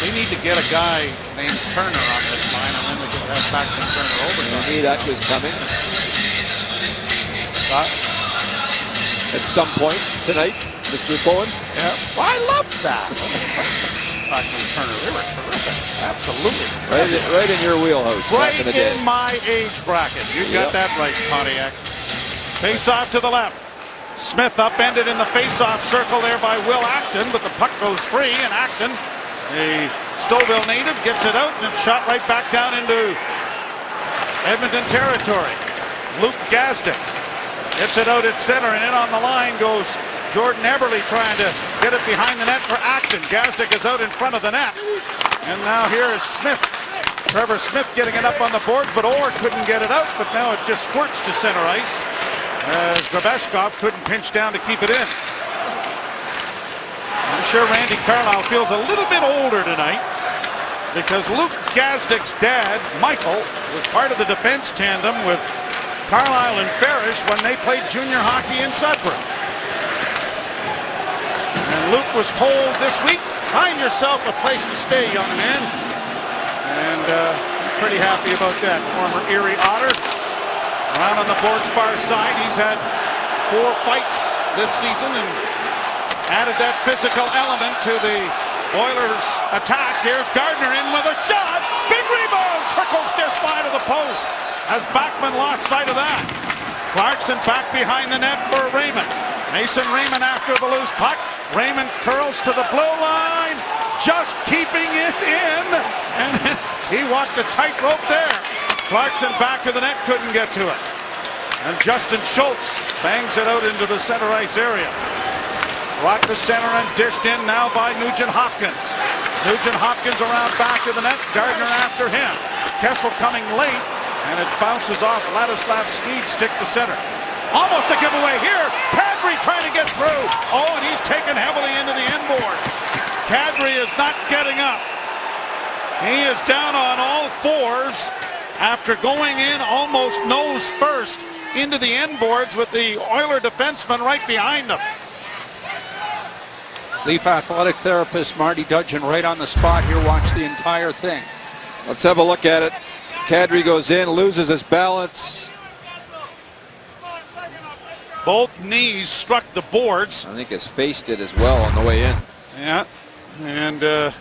We need to get a guy named Turner on this line, and then we can have Bachman Turner over. I knew that was coming. At some point tonight, Mr. Bowen. Yeah, well, I love that. Bachman Turner, they were terrific. Absolutely. Right in your wheelhouse. Right back in the day. in my age bracket. You got that right, Pontiac. Face-off to the left. Smith upended in the face-off circle there by Will Acton, but the puck goes free, and Acton, a Stouffville native, gets it out, and it's shot right back down into Edmonton territory. Luke Gazdic gets it out at center, and in on the line goes Jordan Eberle trying to get it behind the net for Acton. Gazdic is out in front of the net. And now here is Smith. Trevor Smith getting it up on the boards, but Orr couldn't get it out, but now it just squirts to center ice as Grebeshkov couldn't pinch down to keep it in. I'm sure Randy Carlyle feels a little bit older tonight because Luke Gazdic's dad, Michael, was part of the defense tandem with Carlyle and Farish when they played junior hockey in Sudbury. And Luke was told this week, find yourself a place to stay, young man. And he's pretty happy about that. Former Erie Otter. Around on the boards far side, he's had 4 fights this season and added that physical element to the Oilers' attack. Here's Gardner in with a shot. Big rebound. Trickles just by to the post as Bachman lost sight of that. Clarkson back behind the net for Raymond. Mason Raymond after the loose puck. Raymond curls to the blue line, just keeping it in, and he walked a tightrope there. Clarkson back to the net, couldn't get to it. And Justin Schultz bangs it out into the center ice area. Brought to center and dished in now by Nugent Hopkins. Nugent Hopkins around back to the net, Gardner after him. Kessel coming late, and it bounces off Ladislav Sneed, stick to center. Almost a giveaway here. Kadri trying to get through. Oh, and he's taken heavily into the end boards. Kadri is not getting up. He is down on all fours after going in almost nose first into the end boards with the Oiler defenseman right behind him. Leaf athletic therapist Marty Dudgeon right on the spot here. Watch the entire thing. Let's have a look at it. Kadri goes in, loses his balance. Both knees struck the boards. I think his face did as well on the way in. Yeah, and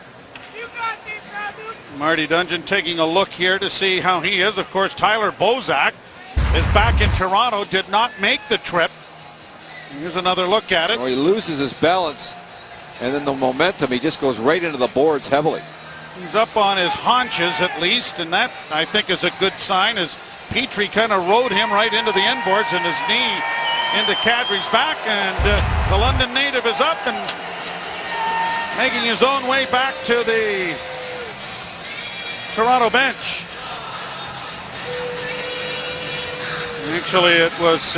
Marty Dudgeon taking a look here to see how he is. Of course, Tyler Bozak is back in Toronto, did not make the trip. Here's another look at it. Well, he loses his balance, and then the momentum, he just goes right into the boards heavily. He's up on his haunches at least, and that, I think, is a good sign as Petrie kind of rode him right into the end boards and his knee into Kadri's back, and the London native is up and making his own way back to the Toronto bench. Actually, it was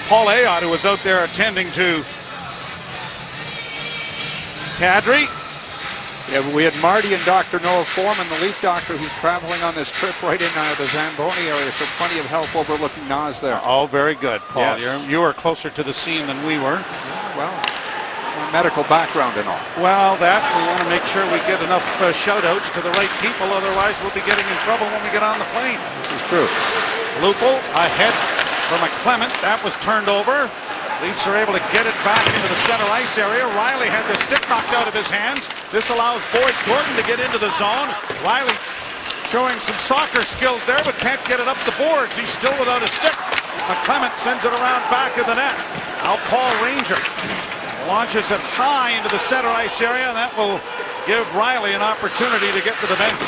Paul Ayotte who was out there attending to Kadri. Yeah, we had Marty and Dr. Noah Foreman, the Leaf doctor, who's traveling on this trip right in the Zamboni area, so plenty of help overlooking Nas there. Oh, very good, Paul. Yes. You were closer to the scene than we were. Well, medical background and all. Well, that we want to make sure we get enough shout-outs to the right people, otherwise we'll be getting in trouble when we get on the plane. This is true. Lupul ahead for McClement. That was turned over. Leafs are able to get it back into the center ice area. Riley had the stick knocked out of his hands. This allows Boyd Gordon to get into the zone. Riley showing some soccer skills there, but can't get it up the boards. He's still without a stick. McClement sends it around back of the net. Now Paul Ranger launches it high into the center ice area, and that will give Riley an opportunity to get to the bench.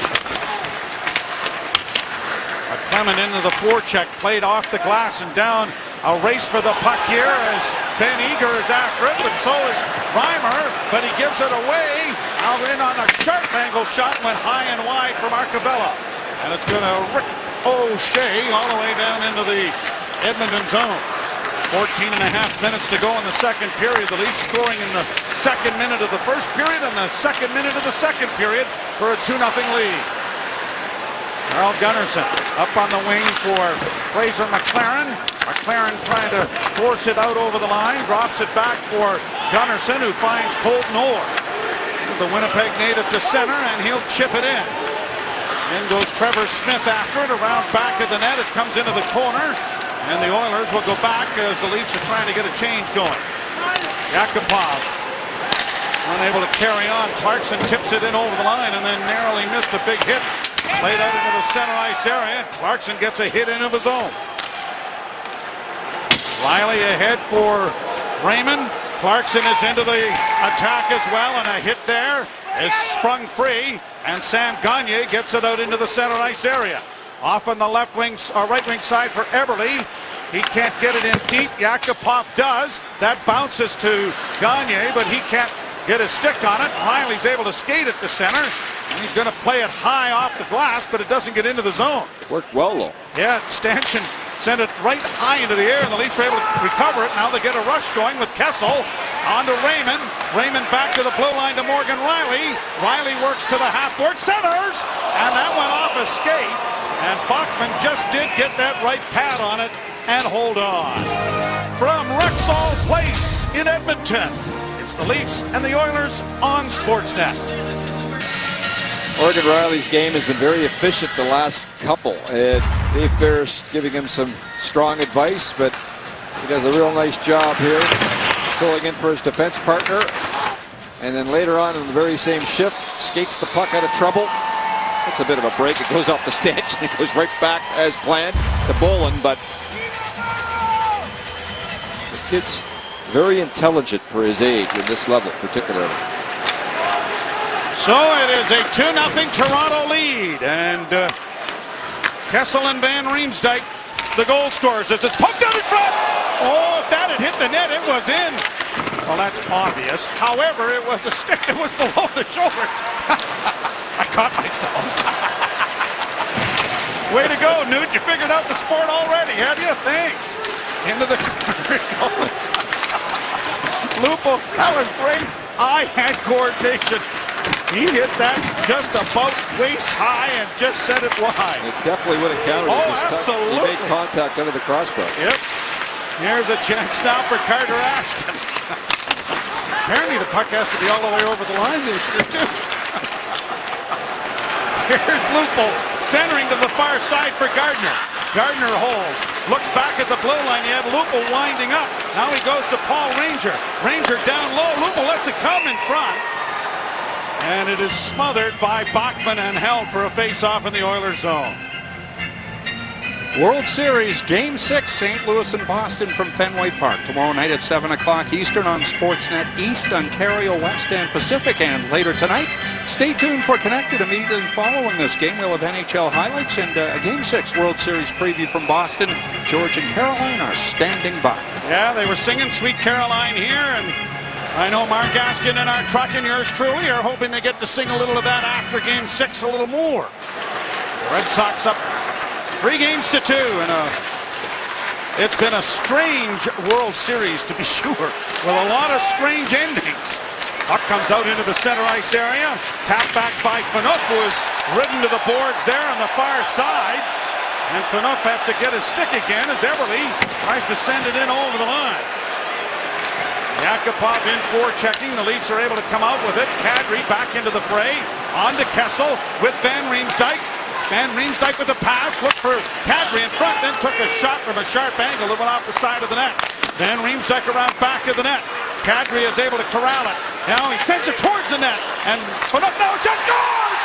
McClement into the forecheck, played off the glass and down. A race for the puck here as Ben Eager is after it, but so is Reimer, but he gives it away. Out in on a sharp angle shot, went high and wide from Arcabella. And it's going to ricochet all the way down into the Edmonton zone. 14 and a half minutes to go in the second period. The Leafs scoring in the second minute of the first period and the second minute of the second period for a 2-0 lead. Carl Gunnarsson up on the wing for Fraser McLaren. McLaren trying to force it out over the line. Drops it back for Gunnarsson, who finds Colton Orr. The Winnipeg native to center, and he'll chip it in. In goes Trevor Smith after it. Around back of the net. It comes into the corner. And the Oilers will go back as the Leafs are trying to get a change going. Yakupov unable to carry on. Clarkson tips it in over the line and then narrowly missed a big hit. Played out into the center ice area. Clarkson gets a hit in of his own. Riley ahead for Raymond. Clarkson is into the attack as well, and a hit there is sprung free, and Sam Gagner gets it out into the center ice area. Off on the left wing or right wing side for Eberle. He can't get it in deep. Yakupov does. That bounces to Gagner, but he can't get his stick on it. Riley's able to skate it to center, and he's going to play it high off the glass, but it doesn't get into the zone. Worked well, though. Yeah, Stanchion sent it right high into the air, and the Leafs are able to recover it. Now they get a rush going with Kessel. On to Raymond. Raymond back to the blue line to Morgan Riley. Riley works to the half-board, centers, and that went off a skate. And Bachman just did get that right pad on it and hold on. From Rexall Place in Edmonton, it's the Leafs and the Oilers on Sportsnet. Morgan Riley's game has been very efficient the last couple. Dave Ferris giving him some strong advice, but he does a real nice job here, filling in for his defense partner. And then later on in the very same shift, skates the puck out of trouble. That's a bit of a break. It goes off the stanchion. It goes right back as planned to Bolin, but the kid's very intelligent for his age in this level, particularly. So it is a 2-0 Toronto lead, and Kessel and Van Riemsdyk, the goal scorers, as it's poked out in front. Oh, if that had hit the net, it was in. Well, that's obvious. However, it was a stick that was below the shoulder. I caught myself. Way to go, Newt. You figured out the sport already, have you? Thanks. Into the goes. Lupo, that was great. I had coordination. He hit that just about waist high and just set it wide. It definitely would have counted as his touch. Absolutely. He made contact under the crossbar. Yep. Here's a chance now for Carter Ashton. Apparently the puck has to be all the way over the line this year, too. Here's Lupo centering to the far side for Gardner. Gardner holds, looks back at the blue line. You have Lupo winding up. Now he goes to Paul Ranger. Ranger down low. Lupo lets it come in front. And it is smothered by Bachman and held for a face-off in the Oilers zone. World Series Game 6, St. Louis and Boston from Fenway Park. Tomorrow night at 7 o'clock Eastern on Sportsnet East, Ontario, West, and Pacific. And later tonight, stay tuned for Connected. Immediately following this game, we'll have NHL highlights and a Game 6 World Series preview from Boston. George and Caroline are standing by. Yeah, they were singing Sweet Caroline here, and I know Mark Gaskin and our truck and yours truly are hoping they get to sing a little of that after Game 6 a little more. The Red Sox up 3-2, and it's been a strange World Series, to be sure, with a lot of strange endings. Puck comes out into the center ice area, tapped back by Phaneuf, who is ridden to the boards there on the far side, and Phaneuf has to get his stick again as Eberle tries to send it in over the line. Yakupov in forechecking. The Leafs are able to come out with it. Kadri back into the fray. On to Kessel with Van Riemsdyk. Van Riemsdyk with the pass. Looked for Kadri in front. Then took a shot from a sharp angle that went off the side of the net. Van Riemsdyk around back of the net. Kadri is able to corral it. Now he sends it towards the net. And Phaneuf now shot scores!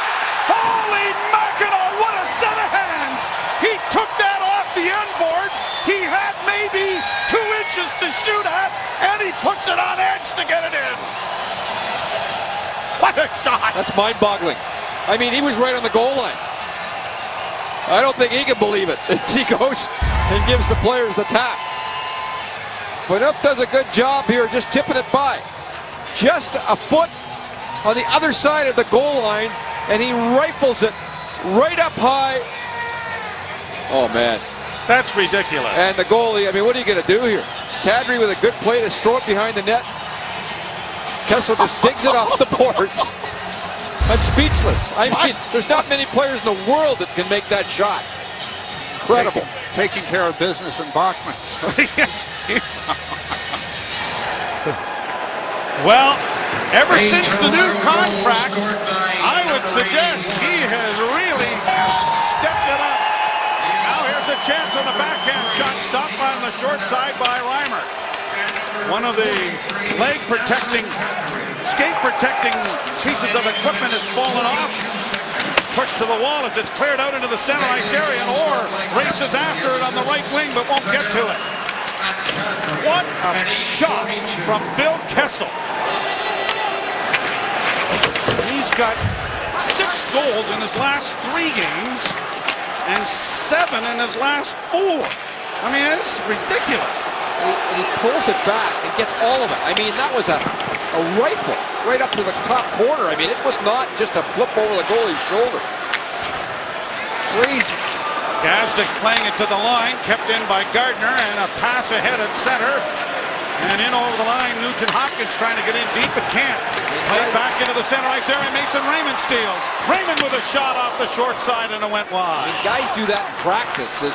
Holy mackerel, what a set of hands! He took that off the end boards. He had maybe 2 inches to shoot at, and he puts it on edge to get it in. What a shot! That's mind-boggling. I mean, he was right on the goal line. I don't think he can believe it as he goes and gives the players the tap. Phaneuf does a good job here just tipping it by. Just a foot on the other side of the goal line, and he rifles it right up high. Oh, man. That's ridiculous. And the goalie, I mean, what are you going to do here? Kadri with a good play to throw it behind the net. Kessel just digs it off the boards. I'm speechless. I mean, there's not many players in the world that can make that shot. Incredible. Taking care of business in Bachman. Yes. Well, ever since the new contract, I would suggest he has really stepped it up. Now here's a chance on the backhand shot, stopped on the short side by Reimer. One of the leg protecting, skate protecting pieces of equipment has fallen off. Pushed to the wall as it's cleared out into the center ice area, and Orr races after it on the right wing but won't get to it. What a shot from Phil Kessel. He's got 6 goals in his last 3 games and 7 in his last 4. I mean, it's ridiculous. And he pulls it back and gets all of it. I mean, that was a rifle right up to the top corner. I mean, it was not just a flip over the goalie's shoulder. Crazy. Gazdic playing it to the line, kept in by Gardner, and a pass ahead at center. And in over the line, Nugent Hopkins trying to get in deep, but can't. Played back into the center ice area, Mason Raymond steals. Raymond with a shot off the short side, and it went wide. I mean, guys do that in practice and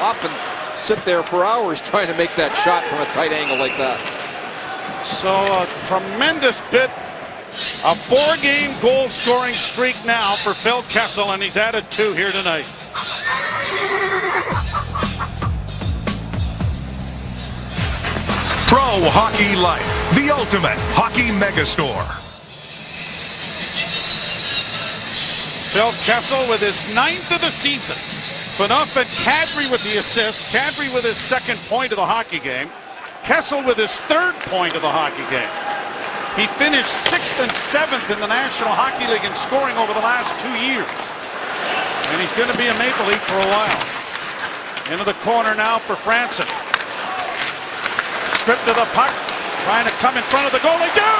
often sit there for hours trying to make that shot from a tight angle like that. So a tremendous bit. A 4-game goal-scoring streak now for Phil Kessel, and he's added 2 here tonight. Pro Hockey Life, the ultimate hockey megastore. Phil Kessel with his 9th of the season. Phaneuf and Kadri with the assist. Kadri with his 2nd point of the hockey game. Kessel with his 3rd point of the hockey game. He finished 6th and 7th in the National Hockey League in scoring over the last 2 years. And he's going to be a Maple Leaf for a while. Into the corner now for Franson. Stripped to the puck. Trying to come in front of the goal. They do!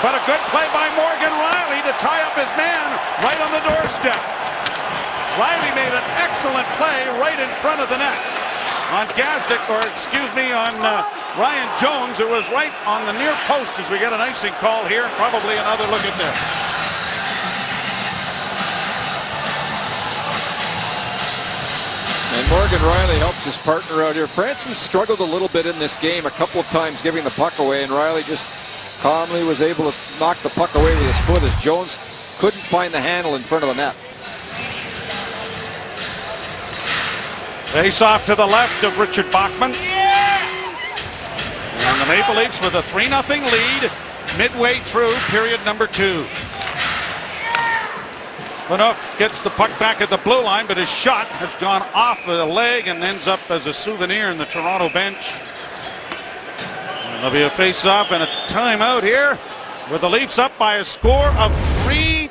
But a good play by Morgan Riley to tie up his man right on the doorstep. Riley made an excellent play right in front of the net. On Gazdic, or excuse me, on Ryan Jones, who was right on the near post as we get an icing call here. Probably another look at this. And Morgan Riley helps his partner out here. Franson struggled a little bit in this game, a couple of times giving the puck away, and Riley just calmly was able to knock the puck away with his foot as Jones couldn't find the handle in front of the net. Face off to the left of Richard Bachman. And the Maple Leafs with a 3-0 lead midway through period number 2. Phaneuf gets the puck back at the blue line, but his shot has gone off the leg and ends up as a souvenir in the Toronto bench. And there'll be a face-off and a timeout here with the Leafs up by a score of 3-0.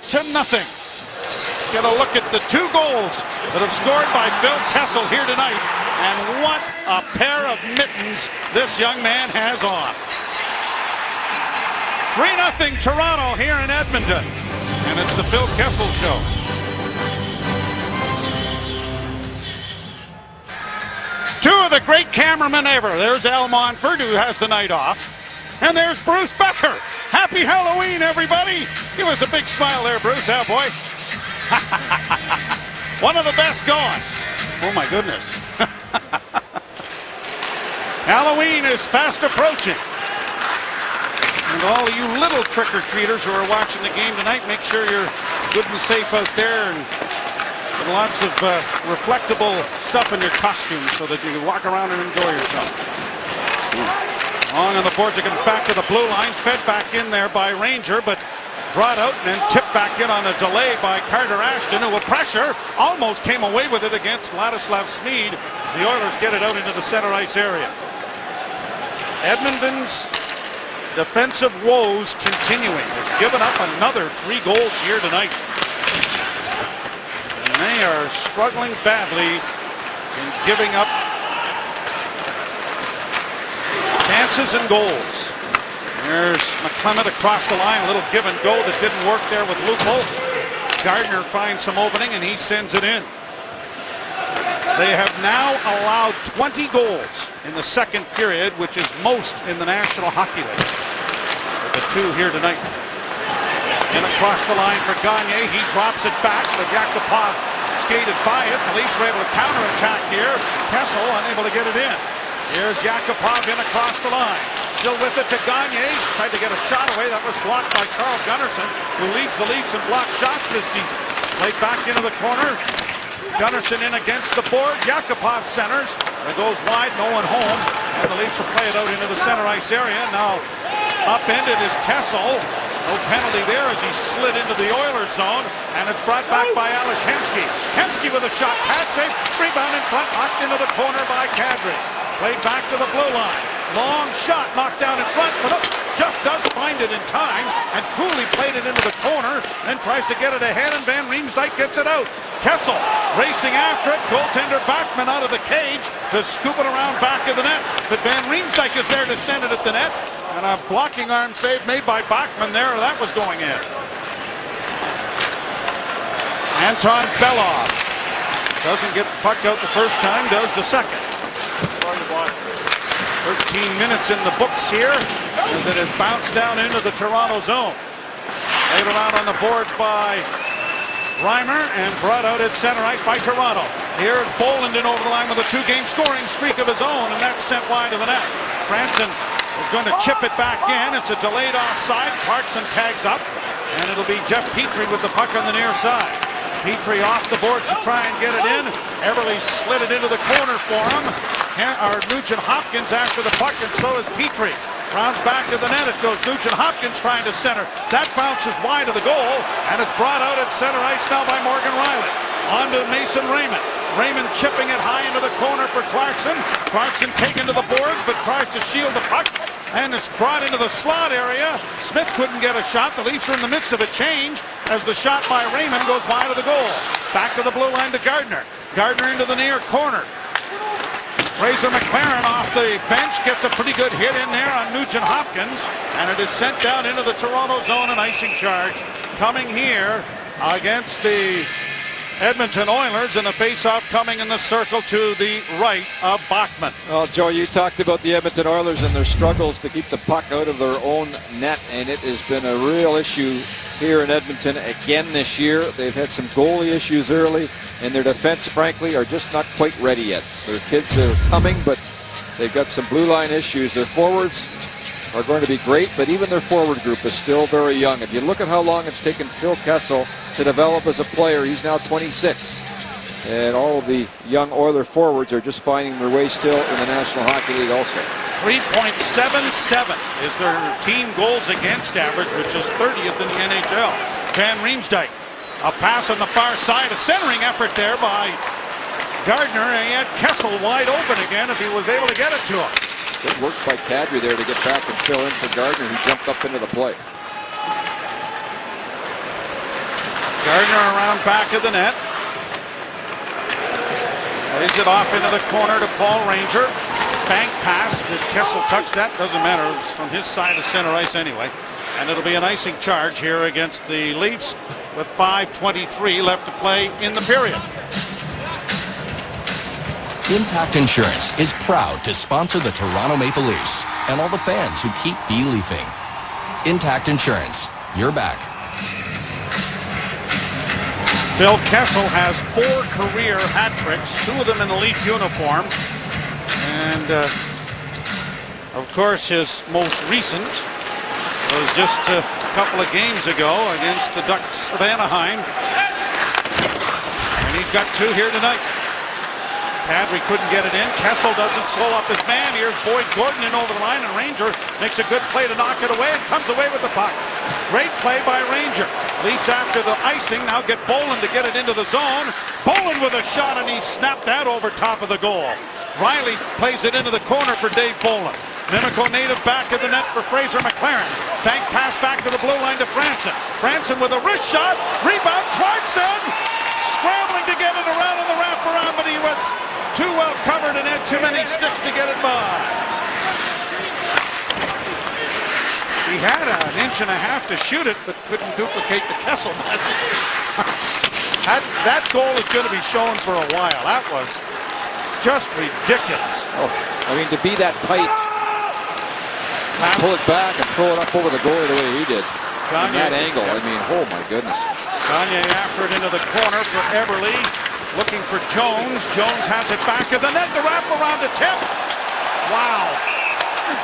Get a look at the 2 goals that have scored by Phil Kessel here tonight. And what a pair of mittens this young man has on. 3-0 Toronto here in Edmonton. And it's the Phil Kessel Show. Two of the great cameramen ever. There's Al Monfort, who has the night off. And there's Bruce Becker. Happy Halloween, everybody. Give us a big smile there, Bruce. Yeah, boy. One of the best going. Oh, my goodness. Halloween is fast approaching. And all of you little trick-or-treaters who are watching the game tonight, make sure you're good and safe out there and with lots of reflectable stuff in your costumes so that you can walk around and enjoy yourself. Long on the boards, it comes back to the blue line, fed back in there by Ranger, but brought out and then tipped back in on a delay by Carter Ashton, who with pressure almost came away with it against Ladislav Smeed as the Oilers get it out into the center ice area. Edmonton's defensive woes continuing. They've given up another 3 goals here tonight. And they are struggling badly in giving up chances and goals. There's McClement across the line. A little give and go that didn't work there with Lupo. Gardner finds some opening and he sends it in. They have now allowed 20 goals in the 2nd period, which is most in the National Hockey League. With the 2 here tonight. In across the line for Gagne. He drops it back, but Yakupov skated by it. The Leafs were able to counterattack here. Kessel unable to get it in. Here's Yakupov in across the line. Still with it to Gagne. Tried to get a shot away. That was blocked by Carl Gunnarsson, who leads the Leafs in blocked shots this season. Played back into the corner. Gunnarsson in against the board. Yakupov centers. It goes wide, no one home. And the Leafs will play it out into the center ice area. Now upended is Kessel. No penalty there as he slid into the Oilers zone. And it's brought back by Ales Hemsky. Hemsky with a shot. Pad save. Rebound in front. Knocked into the corner by Kadri. Played back to the blue line. Long shot knocked down in front, but just does find it in time. And Cooley played it into the corner, then tries to get it ahead, and Van Riemsdyk gets it out. Kessel racing after it. Goaltender Bachman out of the cage to scoop it around back of the net. But Van Riemsdyk is there to send it at the net. And a blocking arm save made by Bachman there. That was going in. Anton Belov doesn't get the puck out the first time, does the second. 13 minutes in the books here as it has bounced down into the Toronto zone. Laid around on the boards by Reimer and brought out at center ice by Toronto. Here's Bollandin over the line with a 2-game scoring streak of his own, and that's sent wide of the net. Franson is going to chip it back in. It's a delayed offside. Clarkson tags up, and it'll be Jeff Petrie with the puck on the near side. Petrie off the boards to try and get it in. Everly slid it into the corner for him. Nugent Hopkins after the puck, and so is Petrie. Rounds back to the net. It goes Nugent Hopkins trying to center. That bounces wide of the goal, and it's brought out at center ice now by Morgan Riley. On to Mason Raymond. Raymond chipping it high into the corner for Clarkson. Clarkson taken to the boards, but tries to shield the puck. And it's brought into the slot area. Smith couldn't get a shot. The Leafs are in the midst of a change as the shot by Raymond goes wide of the goal. Back to the blue line to Gardner. Gardner into the near corner. Fraser McLaren off the bench gets a pretty good hit in there on Nugent Hopkins. And it is sent down into the Toronto zone, an icing charge coming here against the Edmonton Oilers, and the face-off coming in the circle to the right of Bachman. Well, Joe, you talked about the Edmonton Oilers and their struggles to keep the puck out of their own net, and it has been a real issue here in Edmonton again this year. They've had some goalie issues early, and their defense, frankly, are just not quite ready yet. Their kids are coming, but they've got some blue line issues. Their forwards are going to be great, but even their forward group is still very young. If you look at how long it's taken Phil Kessel to develop as a player, he's now 26. And all of the young Oiler forwards are just finding their way still in the National Hockey League also. 3.77 is their team goals against average, which is 30th in the NHL. Van Riemsdyk, a pass on the far side, a centering effort there by Gardner, and he had Kessel wide open again if he was able to get it to him. Good work by Kadri there to get back and fill in for Gardner, who jumped up into the play. Gardner around back of the net. Plays it off into the corner to Paul Ranger. Bank pass. Did Kessel touch that? Doesn't matter. It's from his side of center ice anyway. And it'll be an icing charge here against the Leafs with 5:23 left to play in the period. Intact Insurance is proud to sponsor the Toronto Maple Leafs and all the fans who keep believing. Intact Insurance, you're back. Phil Kessel has 4 career hat tricks, 2 of them in the Leaf uniform. And, of course, his most recent was just a couple of games ago against the Ducks of Anaheim. And he's got 2 here tonight. Kadri couldn't get it in. Kessel doesn't slow up his man. Here's Boyd Gordon in over the line, and Ranger makes a good play to knock it away and comes away with the puck. Great play by Ranger. Leafs after the icing now get Bolland to get it into the zone. Bolland with a shot, and he snapped that over top of the goal. Riley plays it into the corner for Dave Bolland. Mimico native back of the net for Fraser McLaren. Bank pass back to the blue line to Franson. Franson with a wrist shot. Rebound, Clarkson! Scrambling to get it around in the wraparound, but he was too well covered and had too many sticks to get it by. He had an inch and a half to shoot it, but couldn't duplicate the Kessel message. That goal is going to be shown for a while. That was just ridiculous. Oh, I mean, to be that tight, pull it back and throw it up over the goalie the way he did. in that angle. I mean, oh my goodness. Gagne after it into the corner for Eberle. Looking for Jones. Jones has it back to the net. The wrap around the tip. Wow.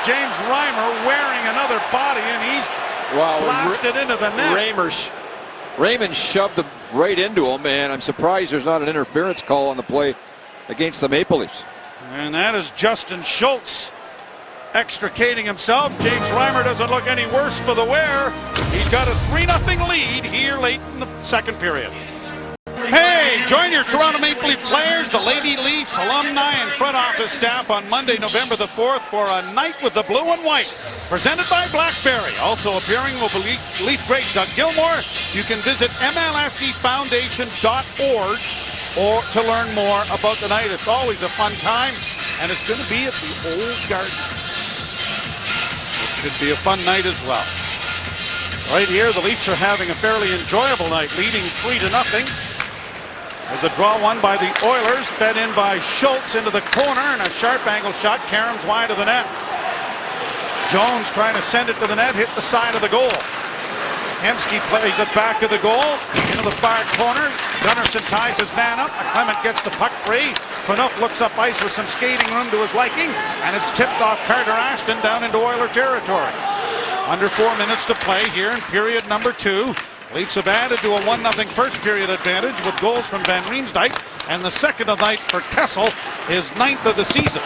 James Reimer wearing another body, and he's blasted into the net. Raymond shoved him right into him, and I'm surprised there's not an interference call on the play against the Maple Leafs. And that is Justin Schultz extricating himself. James Reimer doesn't look any worse for the wear. He's got a 3-0 lead here late in the second period. Hey, join your Toronto Maple Leaf players, the Lady Leafs, alumni, and front office staff on Monday, November the 4th for a night with the blue and white. Presented by BlackBerry. Also appearing will be Leaf great Doug Gilmour. You can visit MLSEfoundation.org or to learn more about the night. It's always a fun time, and it's going to be at the Old Garden. It should be a fun night as well. Right here, the Leafs are having a fairly enjoyable night, leading 3-0. With the draw won by the Oilers, fed in by Schultz into the corner, and a sharp angle shot caroms wide of the net. Jones trying to send it to the net, hit the side of the goal. Hemsky plays it back to the goal, into the far corner. Gunnarsson ties his man up. Clement gets the puck free. Phaneuf looks up ice with some skating room to his liking, and it's tipped off Carter Ashton down into Oiler territory. Under 4 minutes to play here in period number 2. Leafs have added to a 1-0 first period advantage with goals from Van Riemsdyk, and the second of the night for Kessel, his 9th of the season.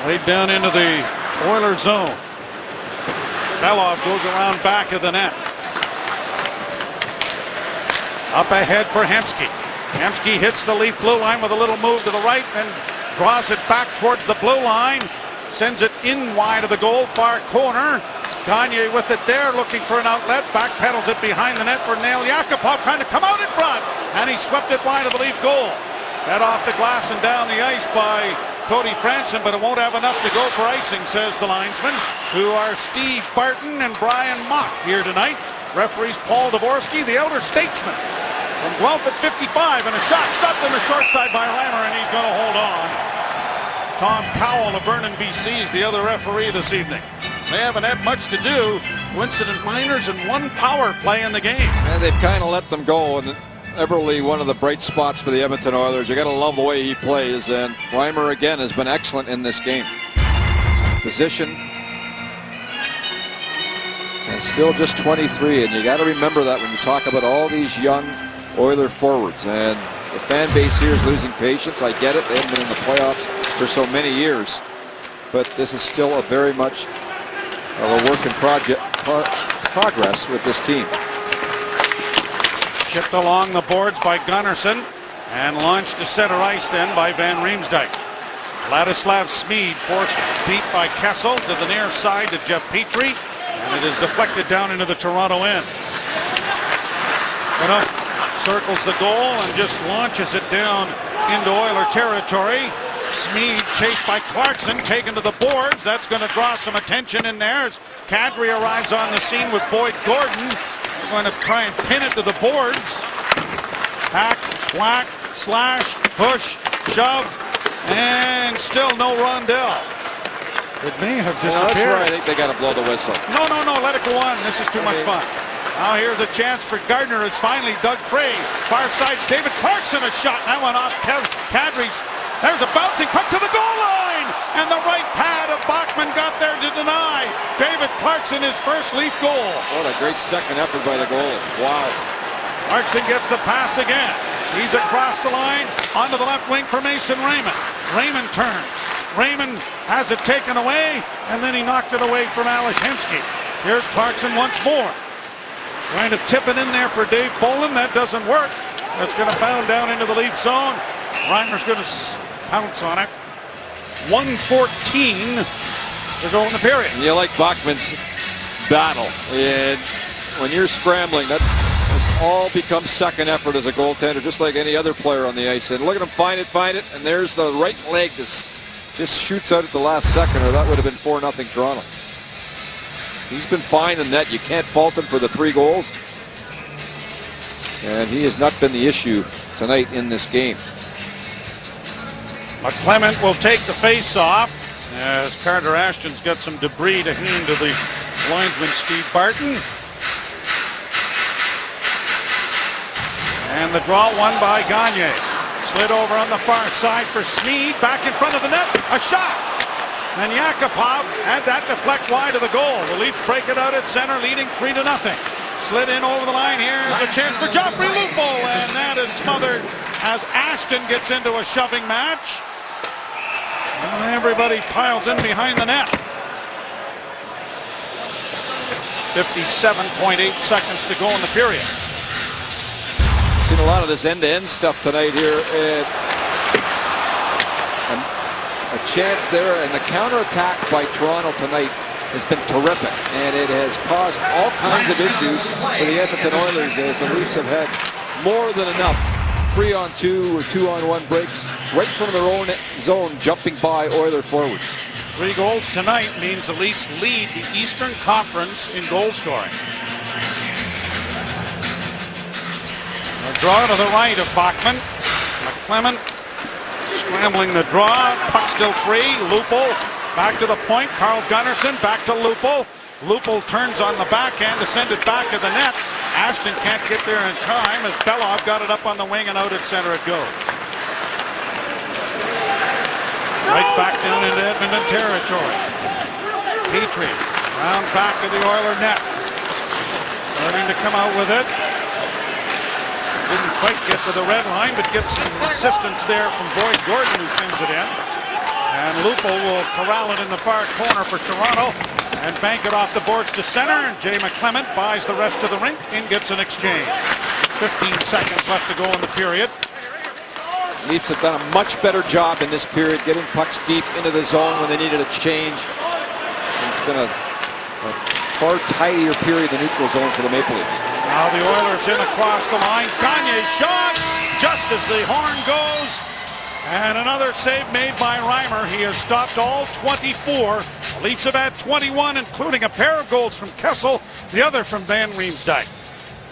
Laid down into the Oilers zone. Belov goes around back of the net. Up ahead for Hemsky. Hemsky hits the Leaf blue line with a little move to the right, and draws it back towards the blue line. Sends it in wide of the goal, far corner. Gagne with it there, looking for an outlet. Backpedals it behind the net for Nail Yakupov, trying to come out in front. And he swept it wide of the Leaf goal. Fed off the glass and down the ice by Cody Franson, but it won't have enough to go for icing, says the linesman, who are Steve Barton and Brian Mock here tonight. Referees Paul Dvorsky, the elder statesman. From Guelph at 55, and a shot stopped on the short side by Reimer, and he's going to hold on. Tom Cowell of Vernon, BC, is the other referee this evening. They haven't had much to do. Coincident minors and one power play in the game. And they've kind of let them go. And Eberle, one of the bright spots for the Edmonton Oilers. You got to love the way he plays. And Reimer again has been excellent in this game. Position. And still just 23. And you got to remember that when you talk about all these young Oiler forwards. And the fan base here is losing patience. I get it. They haven't been in the playoffs for so many years. But this is still a very much of a work in progress with this team. Chipped along the boards by Gunnarsson and launched to center ice then by Van Riemsdyk. Ladislav Smid forced beat by Kessel to the near side to Jeff Petrie, and it is deflected down into the Toronto end. Phaneuf circles the goal and just launches it down into Oiler territory. Smid chased by Clarkson, taken to the boards. That's going to draw some attention in there as Kadri arrives on the scene with Boyd Gordon. They're going to try and pin it to the boards. Hack, whack, slash, push, shove, and still no rondelle. It may have disappeared. That's where I think they got to blow the whistle. No, let it go on. This is too much fun. Now here's a chance for Gardner. It's finally Doug Frey. Far side, David Clarkson, a shot. That went off Kadri's. There's a bouncing puck to the goal line. And the right pad of Bachman got there to deny David Clarkson his first Leaf goal. What a great second effort by the goalie. Wow. Clarkson gets the pass again. He's across the line onto the left wing for Mason Raymond. Raymond turns. Raymond has it taken away, and then he knocked it away from Ales Hemsky. Here's Clarkson once more. Trying to tip it in there for Dave Bolin. That doesn't work. That's going to bound down into the Leaf zone. Reimer's going to pounce on it. 1:14 is over in the period. And you like Bachman's battle. And when you're scrambling, that all becomes second effort as a goaltender, just like any other player on the ice. And look at him find it, and there's the right leg that just shoots out at the last second, or that would have been 4-0 Toronto. He's been fine in net. You can't fault him for the 3 goals. And he has not been the issue tonight in this game. But Clement will take the face off as Carter Ashton's got some debris to hand to the Linesman Steve Barton. And the draw won by Gagne. Slid over on the far side for Sneed. Back in front of the net. A shot. And Yakupov had that deflect wide of the goal. The Leafs break it out at center, leading 3-0. Slid in over the line. Here's a chance for Joffrey Lupo. And that is smothered as Ashton gets into a shoving match. And everybody piles in behind the net. 57.8 seconds to go in the period. Seen a lot of this end-to-end stuff tonight here. A chance there, and the counterattack by Toronto tonight has been terrific, and it has caused all kinds of issues for the Edmonton Oilers as the Leafs have had more than enough 3-on-2 or 2-on-1 breaks right from their own zone, jumping by Oiler forwards. 3 goals tonight means the Leafs lead the Eastern Conference in goal scoring. A draw to the right of Bachman. McClement scrambling the draw. Puck still free. Lupo back to the point. Carl Gunnarsson back to Lupo. Lupo turns on the backhand to send it back to the net. Ashton can't get there in time as Belov got it up on the wing, and out at center it goes. Right back down into Edmonton territory. Petrie round back to the Oiler net. Starting to come out with it. Didn't quite get to the red line, but gets some assistance there from Boyd Gordon, who sends it in. And Lupo will corral it in the far corner for Toronto and bank it off the boards to center. And Jay McClement buys the rest of the rink and gets an exchange. 15 seconds left to go in the period. Leafs have done a much better job in this period getting pucks deep into the zone when they needed a change. It's been a far tidier period in the neutral zone for the Maple Leafs. Now the Oilers in across the line. Gagne's shot just as the horn goes. And another save made by Reimer. He has stopped all 24. The Leafs have had 21, including a pair of goals from Kessel, the other from Van Riemsdyk.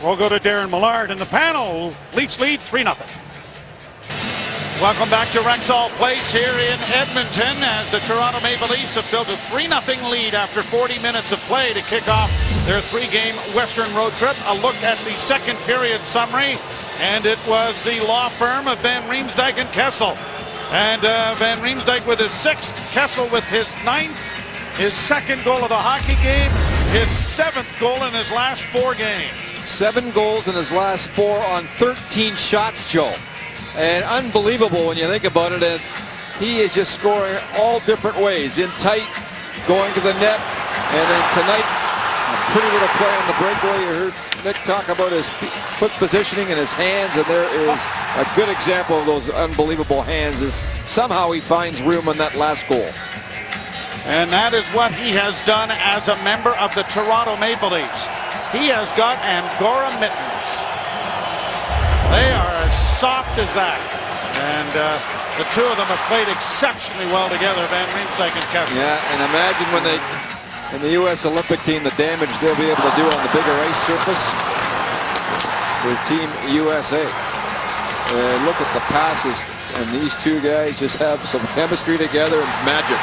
We'll go to Darren Millard in the panel. Leafs lead 3-0. Welcome back to Rexall Place here in Edmonton as the Toronto Maple Leafs have built a 3-0 lead after 40 minutes of play to kick off their 3-game Western road trip. A look at the second period summary, and it was the law firm of Van Riemsdyk and Kessel. And Van Riemsdyk with his 6th, Kessel with his 9th, his 2nd goal of the hockey game, his 7th goal in his last 4 games. 7 goals in his last 4 on 13 shots, Joe. And unbelievable when you think about it. And he is just scoring all different ways. In tight, going to the net. And then tonight, a pretty little play on the breakaway. You heard Nick talk about his foot positioning and his hands. And there is a good example of those unbelievable hands. Is somehow he finds room on that last goal. And that is what he has done as a member of the Toronto Maple Leafs. He has got Angora mittens. They are as soft as that. And the two of them have played exceptionally well together, Van Riemsdyk and Kessel. Yeah, and imagine when they, in the U.S. Olympic team, the damage they'll be able to do on the bigger ice surface for Team USA. Look at the passes, and these two guys just have some chemistry together. It's magic.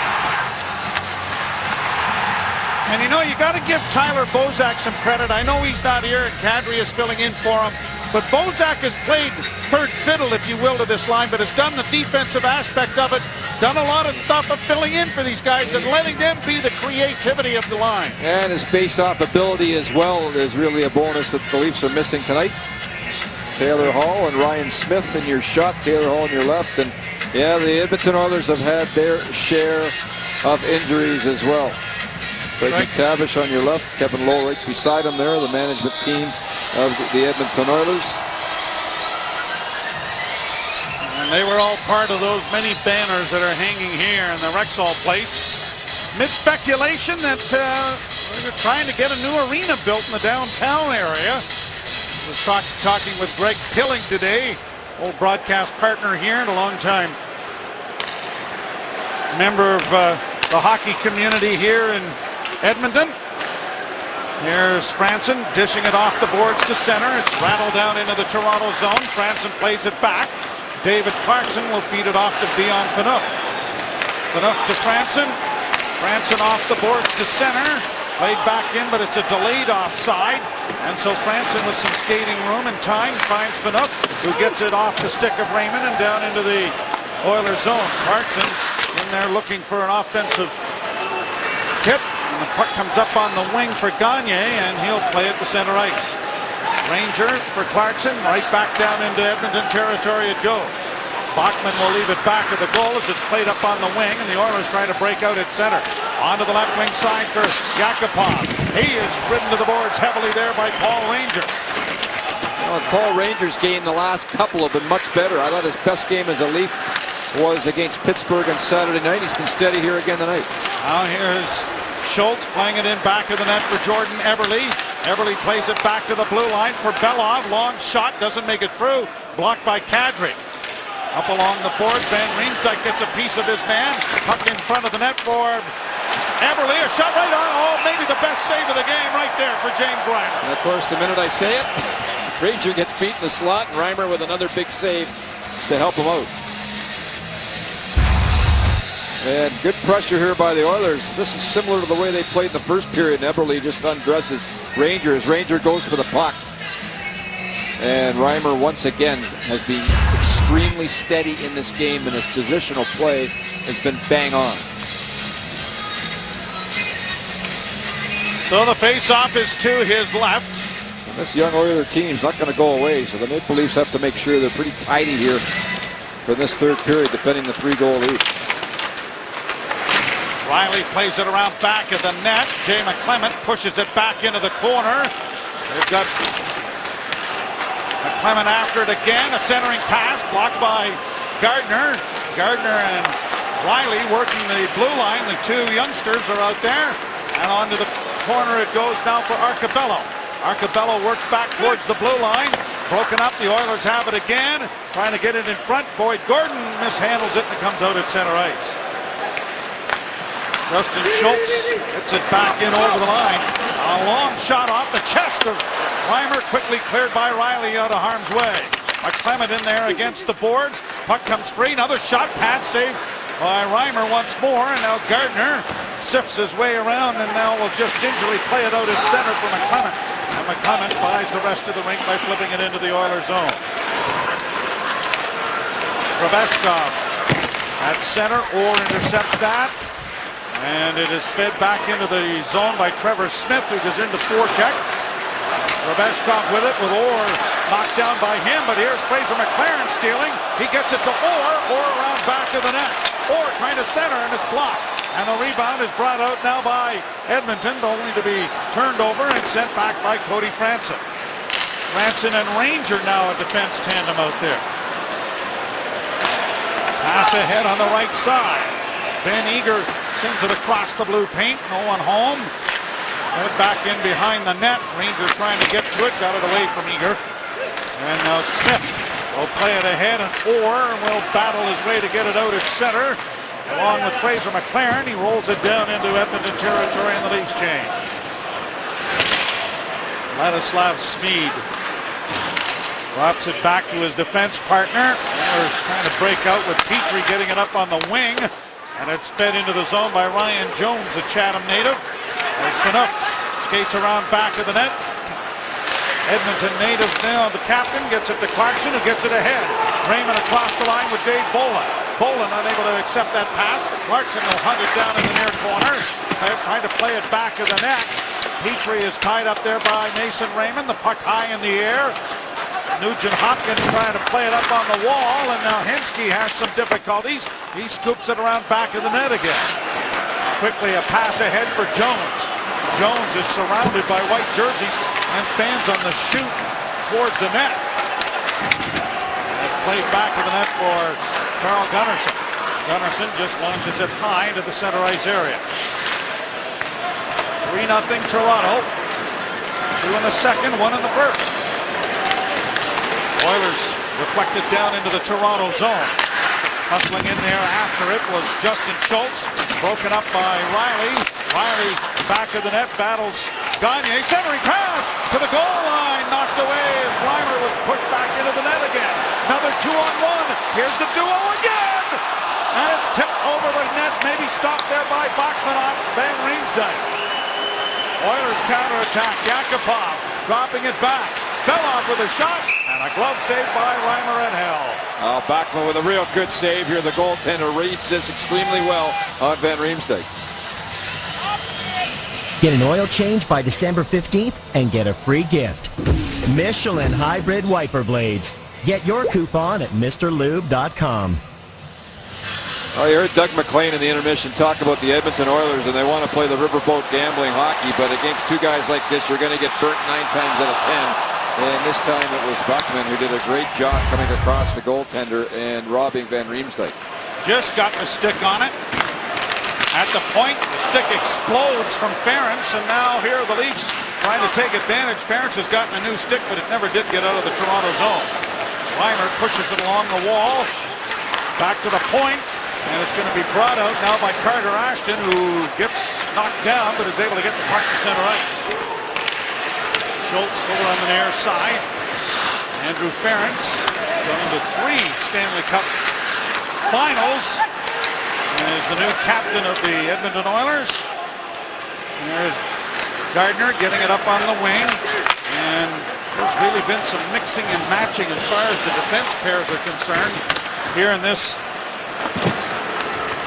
And you know, you got to give Tyler Bozak some credit. I know he's not here, and Kadri is filling in for him. But Bozak has played third fiddle, if you will, to this line, but has done the defensive aspect of it, done a lot of stuff of filling in for these guys and letting them be the creativity of the line. And his face-off ability as well is really a bonus that the Leafs are missing tonight. Taylor Hall and Ryan Smith in your shot, Taylor Hall on your left. And yeah, the Edmonton Oilers have had their share of injuries as well. Craig McTavish on your left, Kevin Lowe right beside him there, the management team of the Edmonton Oilers. And they were all part of those many banners that are hanging here in the Rexall Place. Mid speculation that they're trying to get a new arena built in the downtown area. I was talking with Greg Pilling today, old broadcast partner here and a long time member of the hockey community here in Edmonton. Here's Franson dishing it off the boards to center. It's rattled down into the Toronto zone. Franson plays it back. David Clarkson will feed it off to Dion Phaneuf. Phaneuf to Franson. Franson off the boards to center. Played back in, but it's a delayed offside. And so Franson with some skating room and time finds Phaneuf, who gets it off the stick of Raymond and down into the Oilers zone. Clarkson in there looking for an offensive tip. And the puck comes up on the wing for Gagne, and he'll play at the center ice. Ranger for Clarkson, right back down into Edmonton territory it goes. Bachman will leave it back at the goal as it's played up on the wing, and the Oilers try to break out at center. Onto the left wing side for Yakupov. He is ridden to the boards heavily there by Paul Ranger. Well, Paul Ranger's game, the last couple have been much better. I thought his best game as a Leaf was against Pittsburgh on Saturday night. He's been steady here again tonight. Now here's Schultz playing it in back of the net for Jordan Eberle. Eberle plays it back to the blue line for Belov. Long shot, doesn't make it through. Blocked by Kadri. Up along the boards, Van Riemsdyk gets a piece of his man. Puck in front of the net for Eberle. A shot right on. Oh, maybe the best save of the game right there for James Reimer. And of course, the minute I say it, Ranger gets beat in the slot, and Reimer with another big save to help him out. And good pressure here by the Oilers. This is similar to the way they played in the first period. Eberle just undresses Ranger as Ranger goes for the puck. And Reimer once again has been extremely steady in this game, and his positional play has been bang on. So the face-off is to his left. And this young Oiler team's not going to go away, so the Maple Leafs have to make sure they're pretty tidy here for this third period, defending the 3-goal lead. Riley plays it around back of the net. Jay McClement pushes it back into the corner. They've got McClement after it again. A centering pass blocked by Gardner. Gardner and Riley working the blue line. The two youngsters are out there. And onto the corner it goes now for Arcobello. Arcobello works back towards the blue line. Broken up. The Oilers have it again. Trying to get it in front. Boyd Gordon mishandles it and it comes out at center ice. Justin Schultz gets it back in over the line. A long shot off the chest of Reimer, quickly cleared by Riley out of harm's way. McClement in there against the boards. Puck comes free. Another shot. Pad save by Reimer once more. And now Gardner sifts his way around and now will just gingerly play it out at center for McClement. And McClement buys the rest of the rink by flipping it into the Oilers zone. Rabeskov at center. Orr intercepts that. And it is fed back into the zone by Trevor Smith, who goes into forecheck. Rabeskov with it, with Orr knocked down by him, but here's Fraser McLaren stealing. He gets it to Orr around back of the net. Orr trying to center, and it's blocked. And the rebound is brought out now by Edmonton, only to be turned over and sent back by Cody Franson. Franson and Ranger now a defense tandem out there. Pass ahead on the right side. Van Eager sends it across the blue paint. No one home. Head back in behind the net. Rangers trying to get to it. Got it away from Eager. And now Smith will play it ahead, and Orr will battle his way to get it out at center. Along with Fraser McLaren, he rolls it down into Edmonton territory in the Leafs chain. Ladislav Smeed drops it back to his defense partner. Oilers trying to break out with Petrie getting it up on the wing. And it's fed into the zone by Ryan Jones, the Chatham native. There's Phaneuf. Skates around back of the net. Edmonton native now, the captain, gets it to Clarkson, who gets it ahead. Raymond across the line with Dave Bolin. Bolin unable to accept that pass, but Clarkson will hunt it down in the near corner. They're trying to play it back of the net. Petrie is tied up there by Mason Raymond. The puck high in the air. Nugent Hopkins trying to play it up on the wall, and now Hensky has some difficulties. He scoops it around back of the net again. Quickly a pass ahead for Jones. Jones is surrounded by white jerseys and fans on the shoot towards the net. And played back of the net for Carl Gunnarsson. Gunnarsson just launches it high into the center ice area. 3-0 Toronto. 2 in the second, 1 in the first. Oilers reflected down into the Toronto zone. Hustling in there after it was Justin Schultz. Broken up by Riley. Riley back of the net, battles Gagne. Centering pass to the goal line. Knocked away as Reimer was pushed back into the net again. Another 2-on-1. Here's the duo again. And it's tipped over the net. Maybe stopped there by Bachman off Van Riemsdyk. Oilers counterattack. Yakupov dropping it back. Belov with a shot, and a glove save by Reimer and Hell. Oh, Bachman with a real good save here. The goaltender reads this extremely well on Van Riemsdyk. Get an oil change by December 15th and get a free gift. Michelin Hybrid Wiper Blades. Get your coupon at MrLube.com. Oh, you heard Doug McLean in the intermission talk about the Edmonton Oilers, and they want to play the riverboat gambling hockey, but against two guys like this, you're going to get burnt 9 times out of 10. And this time it was Bachman who did a great job coming across the goaltender and robbing Van Riemsdyk. Just got the stick on it. At the point, the stick explodes from Ference, and now here are the Leafs trying to take advantage. Ference has gotten a new stick, but it never did get out of the Toronto zone. Reimer pushes it along the wall. Back to the point, and it's going to be brought out now by Carter Ashton, who gets knocked down, but is able to get the puck to center ice. Schultz over on the near side. Andrew Ference going to 3 Stanley Cup finals. And is the new captain of the Edmonton Oilers. And there's Gardner getting it up on the wing. And there's really been some mixing and matching as far as the defense pairs are concerned here in this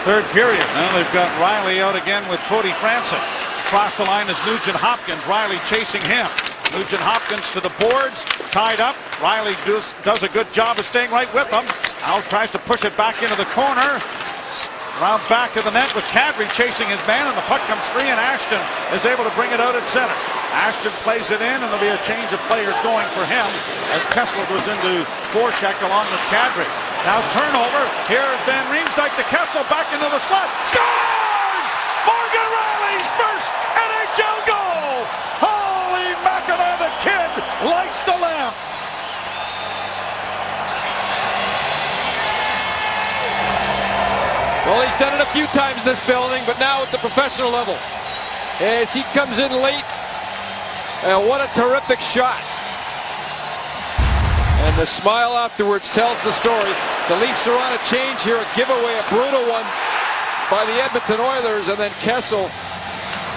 third period. Now they've got Riley out again with Cody Franson. Across the line is Nugent Hopkins. Riley chasing him. Nugent Hopkins to the boards. Tied up. Riley does a good job of staying right with them. Al tries to push it back into the corner. Around back of the net with Kadri chasing his man, and the puck comes free, and Ashton is able to bring it out at center. Ashton plays it in, and there'll be a change of players going for him as Kessel goes into forecheck along with Kadri. Now turnover. Here's Van Riemsdyk to Kessel, back into the slot. Scores! Morgan Riley's first NHL goal! Holy Mackinac, the kid lights the lamp! Well, he's done it a few times in this building, but now at the professional level. As he comes in late, and what a terrific shot. And the smile afterwards tells the story. The Leafs are on a change here, a giveaway, a brutal one by the Edmonton Oilers, and then Kessel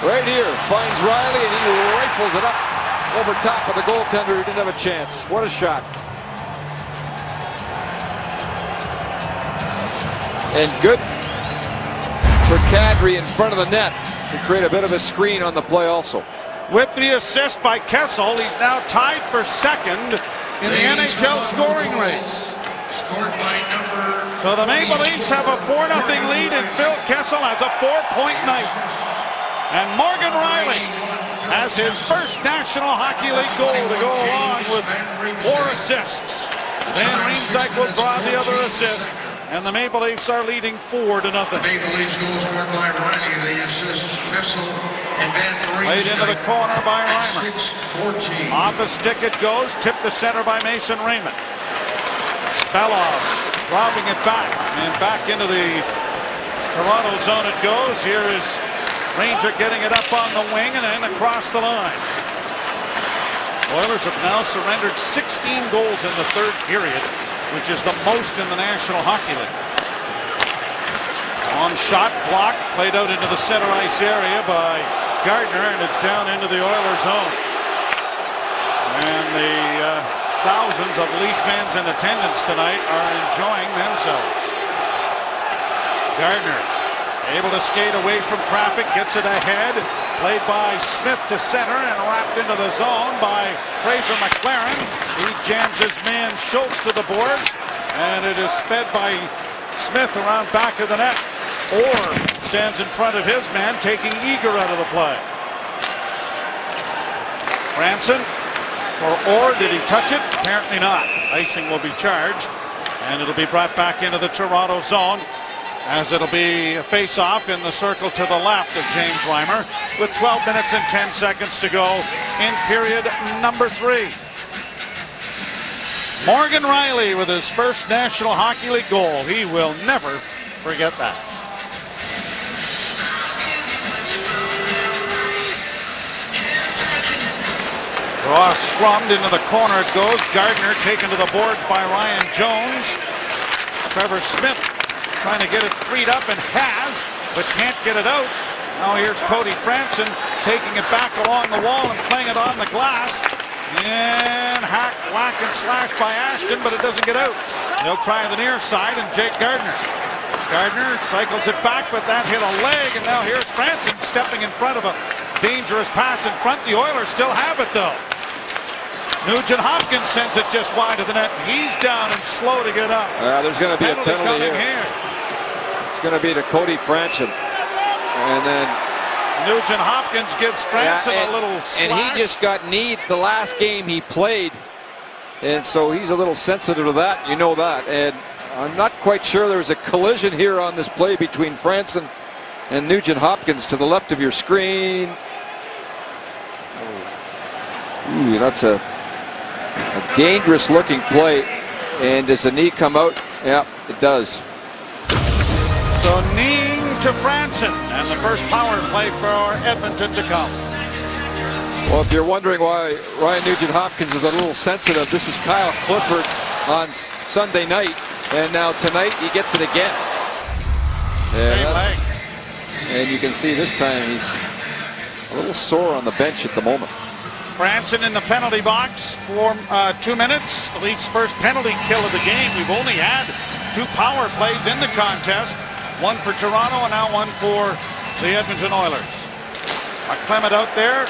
right here finds Riley, and he rifles it up over top of the goaltender who didn't have a chance. What a shot. And good for Kadri in front of the net to create a bit of a screen on the play also. With the assist by Kessel, he's now tied for second in the NHL scoring race. Scored by number. So the Maple Leafs have a 4-0 lead, and Phil Kessel has a 4-point night. And Morgan Riley has his first National Hockey League goal to go along with 4 assists. Van Riemsdyk will draw the other assist. And the Maple Leafs are leading 4-0. Maple Leafs goal scored by Riley. The assists Kessel and Van Riemsdyk. Played into the corner by Reimer. 6-14. Off a stick it goes. Tipped to center by Mason Raymond. Belov dropping it back. And back into the Toronto zone it goes. Here is Ranger getting it up on the wing and then across the line. Oilers have now surrendered 16 goals in the third period, which is the most in the National Hockey League. Long shot blocked, played out into the center ice area by Gardner, and it's down into the Oilers zone. And the thousands of Leaf fans in attendance tonight are enjoying themselves. Gardner able to skate away from traffic, gets it ahead, played by Smith to center and wrapped into the zone by Fraser McLaren. He jams his man Schultz to the boards, and it is fed by Smith around back of the net. Orr stands in front of his man, taking Eager out of the play. Branson for Orr. Did he touch it? Apparently not. Icing will be charged, and it'll be brought back into the Toronto zone, as it'll be a face-off in the circle to the left of James Reimer with 12 minutes and 10 seconds to go in period number 3. Morgan Riley with his first National Hockey League goal. He will never forget that. Ross scrummed into the corner it goes. Gardner taken to the boards by Ryan Jones. Trevor Smith trying to get it freed up and has, but can't get it out. Now here's Cody Franson taking it back along the wall and playing it on the glass. And hack, whack, and slash by Ashton, but it doesn't get out. They'll try the near side, and Jake Gardner. Gardner cycles it back, but that hit a leg, and now here's Franson stepping in front of a dangerous pass in front. The Oilers still have it, though. Nugent Hopkins sends it just wide of the net. He's down and slow to get up. There's going to be a penalty here. It's going to be to Cody Franson. And then Nugent Hopkins gives Franson a little slash. And he just got kneed the last game he played. And so he's a little sensitive to that. You know that. And I'm not quite sure there's a collision here on this play between Franson and Nugent Hopkins to the left of your screen. Ooh, that's a dangerous looking play. And does the knee come out? Yeah, it does. So knee to Franson, and the first power play for Edmonton to come. Well, if you're wondering why Ryan Nugent-Hopkins is a little sensitive, this is Kyle Clifford on Sunday night, and now tonight he gets it again. Same leg. And you can see this time he's a little sore on the bench at the moment. Franson in the penalty box for 2 minutes. The Leafs' first penalty kill of the game. We've only had 2 power plays in the contest. One for Toronto and now one for the Edmonton Oilers. Clement out there.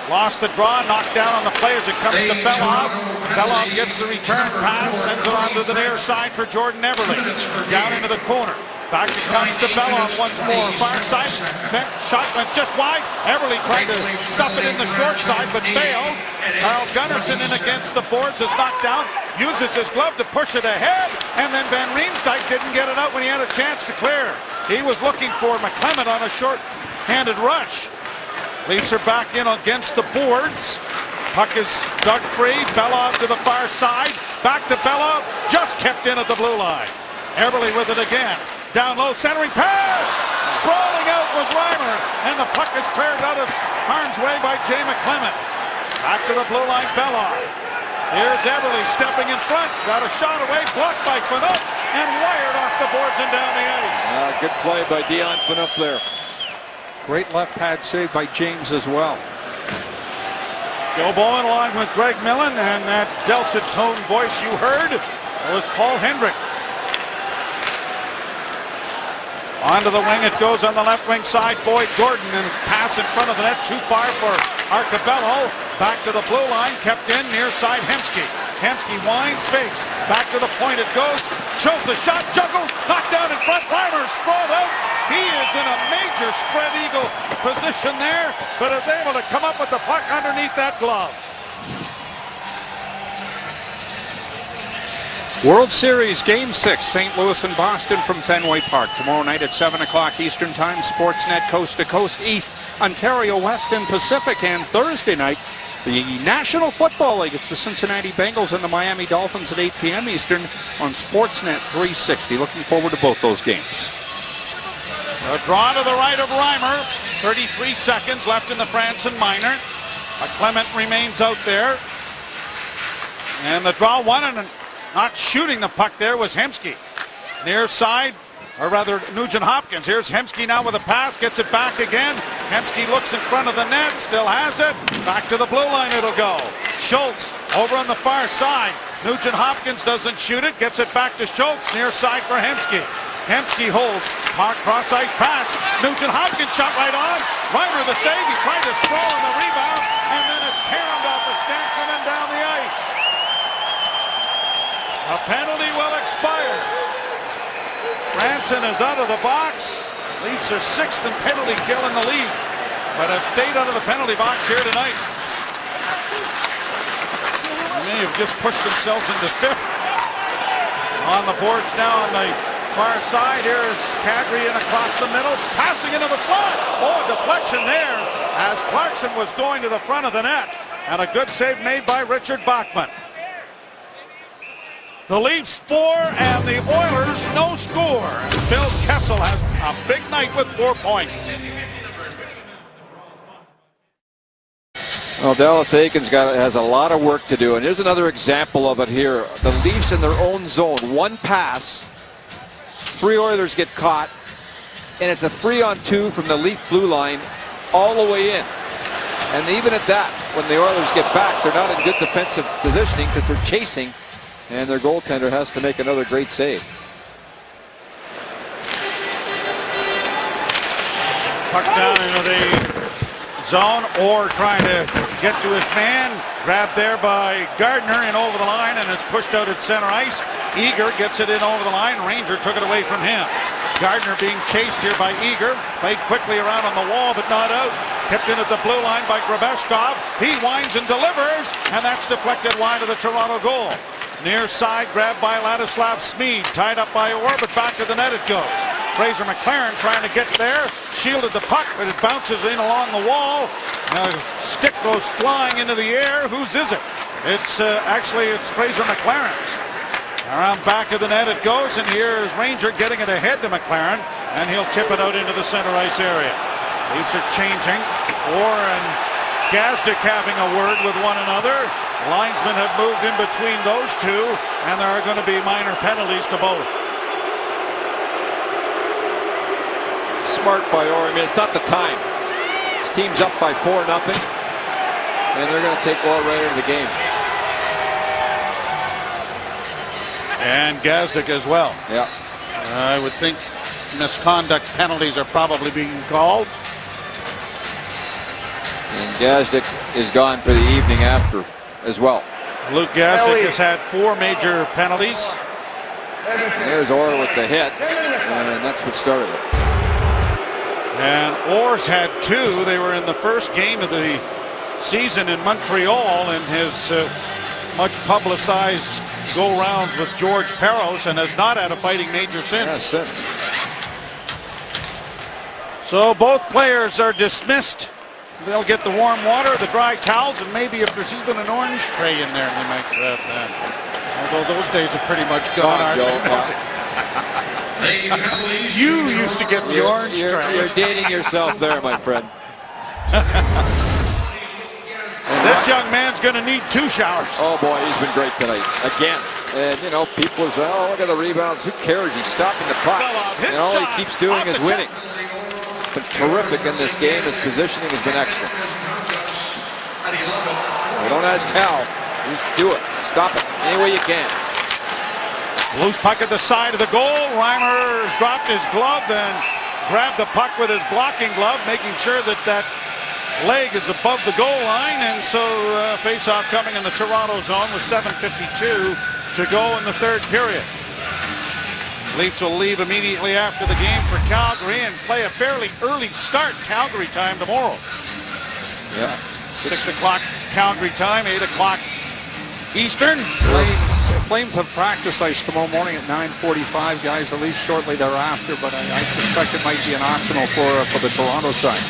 Lost the draw, knocked down on the play as it comes to Belov. Belov gets the return pass, sends it on to the near side for Jordan Eberle. Down into the corner. Back it comes to Belov once more. Far side. Shot went just wide. Eberle tried to stuff it in the short side, but failed. Carl Gunnarsson in against the boards is knocked down. Uses his glove to push it ahead. And then Van Riemsdyk didn't get it out when he had a chance to clear. He was looking for McClement on a short-handed rush. Leafs are back in against the boards. Puck is dug free. Belov to the far side. Back to Belov. Just kept in at the blue line. Eberle with it again. Down low, centering pass. Sprawling out was Reimer. And the puck is cleared out of harm's way by Jay McClement. Back to the blue line, Belov. Here's Eberle stepping in front. Got a shot away. Blocked by Phaneuf. And wired off the boards and down the ice. Good play by Dion Phaneuf there. Great left pad save by James as well. Joe Bowen along with Greg Millen, and that dulcet tone voice you heard was Paul Hendrick. Onto the wing it goes on the left wing side. Boyd Gordon, and pass in front of the net too far for Arcabello. Back to the blue line, kept in near side Hemsky. Hemsky winds, fakes. Back to the point it goes. Shows the shot, juggle, knocked down in front. Reimer sprawled out. He is in a major spread eagle position there, but is able to come up with the puck underneath that glove. World Series Game 6, St. Louis and Boston from Fenway Park. Tomorrow night at 7 o'clock Eastern Time, Sportsnet Coast to Coast East, Ontario West and Pacific. And Thursday night, the National Football League. It's the Cincinnati Bengals and the Miami Dolphins at 8 p.m. Eastern on Sportsnet 360. Looking forward to both those games. A draw to the right of Reimer. 33 seconds left in the Franson minor. Clement remains out there. And the draw one, and not shooting the puck there was Hemsky. Near side, or rather Nugent Hopkins. Here's Hemsky now with a pass, gets it back again. Hemsky looks in front of the net, still has it. Back to the blue line it'll go. Schultz over on the far side. Nugent Hopkins doesn't shoot it, gets it back to Schultz, near side for Hemsky. Hemsky holds, cross-ice pass. Nugent Hopkins shot right on. Reimer the save, he tried to sprawl on the rebound, and then it's carried off the Stanson and down the ice. A penalty will expire. Franson is out of the box. Leafs are 6th in penalty kill in the league, but have stayed out of the penalty box here tonight. They have just pushed themselves into 5th. On the boards now on the far side. Here is Kadri in across the middle, passing into the slot. Oh, a deflection there as Clarkson was going to the front of the net. And a good save made by Richard Bachman. The Leafs 4 and the Oilers no score. Phil Kessel has a big night with 4 points. Well, Dallas Eakins has a lot of work to do, and here's another example of it here. The Leafs in their own zone, one pass, 3 Oilers get caught, and it's a 3-on-2 from the Leaf blue line all the way in. And even at that, when the Oilers get back, they're not in good defensive positioning because they're chasing, and their goaltender has to make another great save. Puck down into the zone, or trying to get to his man. Grabbed there by Gardner and over the line, and it's pushed out at center ice. Eager gets it in over the line. Ranger took it away from him. Gardner being chased here by Eager. Played quickly around on the wall, but not out. Kept in at the blue line by Grabeshkov. He winds and delivers, and that's deflected wide of the Toronto goal. Near side grab by Ladislav Smid. Tied up by Orr, but back to the net it goes. Fraser McLaren trying to get there. Shielded the puck, but it bounces in along the wall. Stick goes flying into the air. Whose is it? It's Fraser McLaren's. Around back of the net it goes, and here's Ranger getting it ahead to McLaren, and he'll tip it out into the center ice area. Leafs are changing. Orr and Gazdic having a word with one another. Linesmen have moved in between those two, and there are going to be minor penalties to both. Smart by Orr. I mean, it's not the time. His team's up by 4-0, and they're going to take Orr right out of the game. And Gazdic as well. Yeah. I would think misconduct penalties are probably being called. And Gazdic is gone for the evening after as well. Luke Gazdic has had 4 major penalties. There's Orr with the hit, and that's what started it. And Orr's had 2. They were in the first game of the season in Montreal in his much publicized go-rounds with George Peros, and has not had a fighting major since. Yeah, since. So both players are dismissed. They'll get the warm water, the dry towels, and maybe if there's even an orange tray in there, they might grab that. Although those days are pretty much gone. You used to get the orange tray. You're dating yourself there, my friend. This young man's going to need 2 showers. Oh boy, he's been great tonight. Again. And you know, people say, oh, look at the rebounds. Who cares? He's stopping the puck. And all he keeps doing is winning. Been terrific in this game. His positioning has been excellent. We don't ask how. Just do it. Stop it any way you can. Loose puck at the side of the goal. Reimer's dropped his glove and grabbed the puck with his blocking glove, making sure that that leg is above the goal line. And so face-off coming in the Toronto zone with 7:52 to go in the third period. Leafs will leave immediately after the game for Calgary and play a fairly early start Calgary time tomorrow. Yeah. 6 o'clock Calgary time, 8 o'clock Eastern. Flames have practice ice tomorrow morning at 9:45. Guys, at least shortly thereafter, but I suspect it might be an optional for the Toronto side.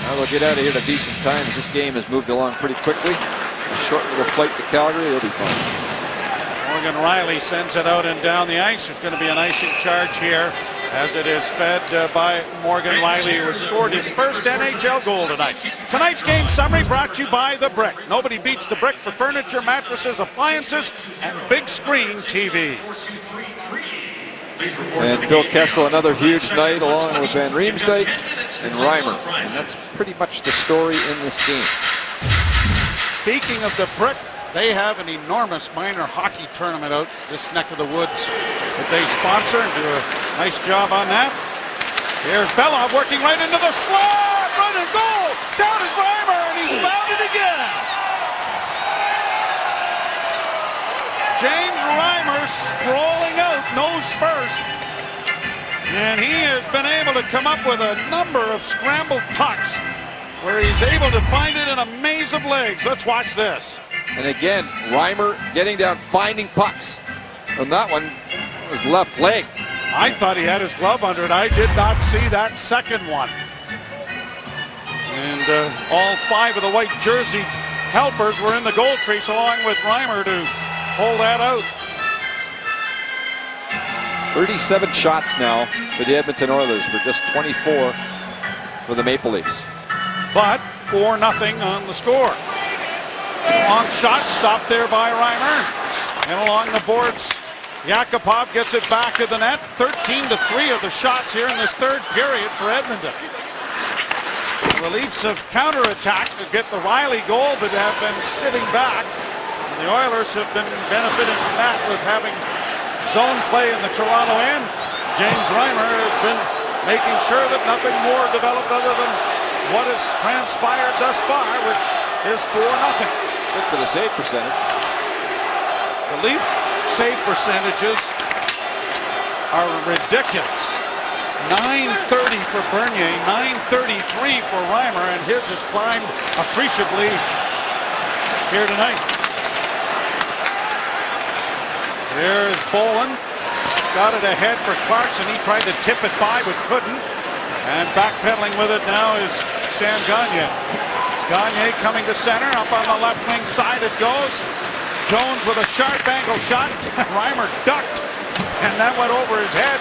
Well, they'll get out of here at a decent time as this game has moved along pretty quickly. A short little flight to Calgary, they'll be fine. Morgan Riley sends it out and down the ice. There's going to be an icing charge here as it is fed by Morgan Riley, who has scored his first NHL goal tonight. Tonight's game summary brought to you by The Brick. Nobody beats The Brick for furniture, mattresses, appliances, and big screen TV. And Phil Kessel, another huge night along with Van Riemsdyk and Reimer. And that's pretty much the story in this game. Speaking of The Brick, they have an enormous minor hockey tournament out this neck of the woods that they sponsor and do a nice job on that. Here's Belov working right into the slot, run and goal, down is Reimer, and he's found it again. James Reimer sprawling out, nose first, and he has been able to come up with a number of scrambled pucks where he's able to find it in a maze of legs. Let's watch this. And again, Reimer getting down, finding pucks. And that one was left leg. I thought he had his glove under it. I did not see that second one. And all 5 of the white jersey helpers were in the goal crease along with Reimer to hold that out. 37 shots now for the Edmonton Oilers for just 24 for the Maple Leafs. But 4-0 on the score. Long shot stopped there by Reimer. And along the boards Yakupov gets it back of the net. 13-3 of the shots here in this third period for Edmonton. The Leafs have counterattacked to get the Riley goal, but have been sitting back. And the Oilers have been benefiting from that with having zone play in the Toronto end. James Reimer has been making sure that nothing more developed other than what has transpired thus far, which is 4-0. Good for the save percentage. The Leaf save percentages are ridiculous. 930 for Bernier, 933 for Reimer, and his has climbed appreciably here tonight. Here's Bolin. Got it ahead for Clarkson. He tried to tip it by but couldn't. And backpedaling with it now is Sam Gagner. Gagner coming to center. Up on the left wing side it goes. Jones with a sharp angle shot. Reimer ducked. And that went over his head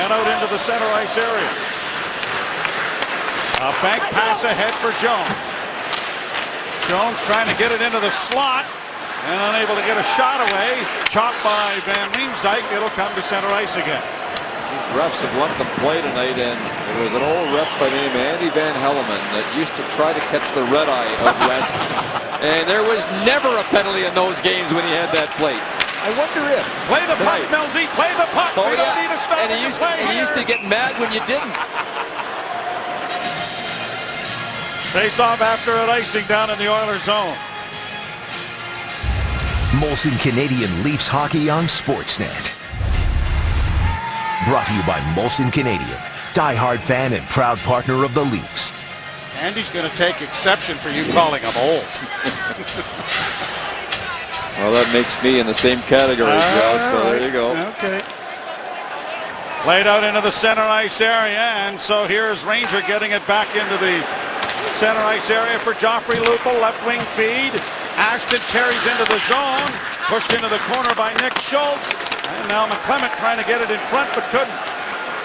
and out into the center ice area. A bank pass ahead for Jones. Jones trying to get it into the slot. And unable to get a shot away. Chopped by Van Riemsdyk. It'll come to center ice again. These refs have let them play tonight, and there was an old ref by the name of Andy Van Helleman that used to try to catch the red eye of West. And there was never a penalty in those games when he had that plate. I wonder if. Play the puck, Millsy. Play the puck. Oh, we don't need to stop and he used to get mad when you didn't. Face off after an icing down in the Oilers zone. Molson Canadian Leafs hockey on Sportsnet. Brought to you by Molson Canadian, diehard fan and proud partner of the Leafs. Andy's going to take exception for you calling him old. Well, that makes me in the same category, Joe, so there you go. Okay. Played out into the center ice area, and so here's Ranger getting it back into the center ice area for Joffrey Lupul, left wing feed. Ashton carries into the zone, pushed into the corner by Nick Schultz, and now McClement trying to get it in front but couldn't.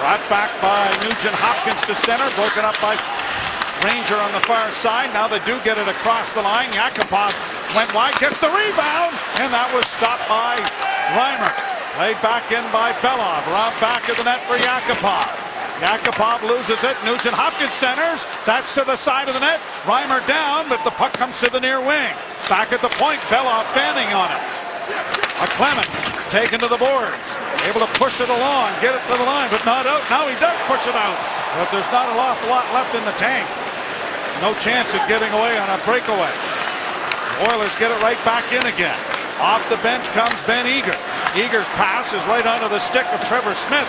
Brought back by Nugent Hopkins to center, broken up by Ranger on the far side. Now they do get it across the line. Yakupov went wide, gets the rebound, and that was stopped by Reimer. Played back in by Belov, around back of the net for Yakupov. Yakupov loses it. Nugent Hopkins centers. That's to the side of the net. Reimer down, but the puck comes to the near wing. Back at the point, Belov fanning on it. McClement taken to the boards. Able to push it along, get it to the line, but not out. Now he does push it out, but there's not an awful lot left in the tank. No chance of getting away on a breakaway. Oilers get it right back in again. Off the bench comes Ben Eager. Eager's pass is right onto the stick of Trevor Smith.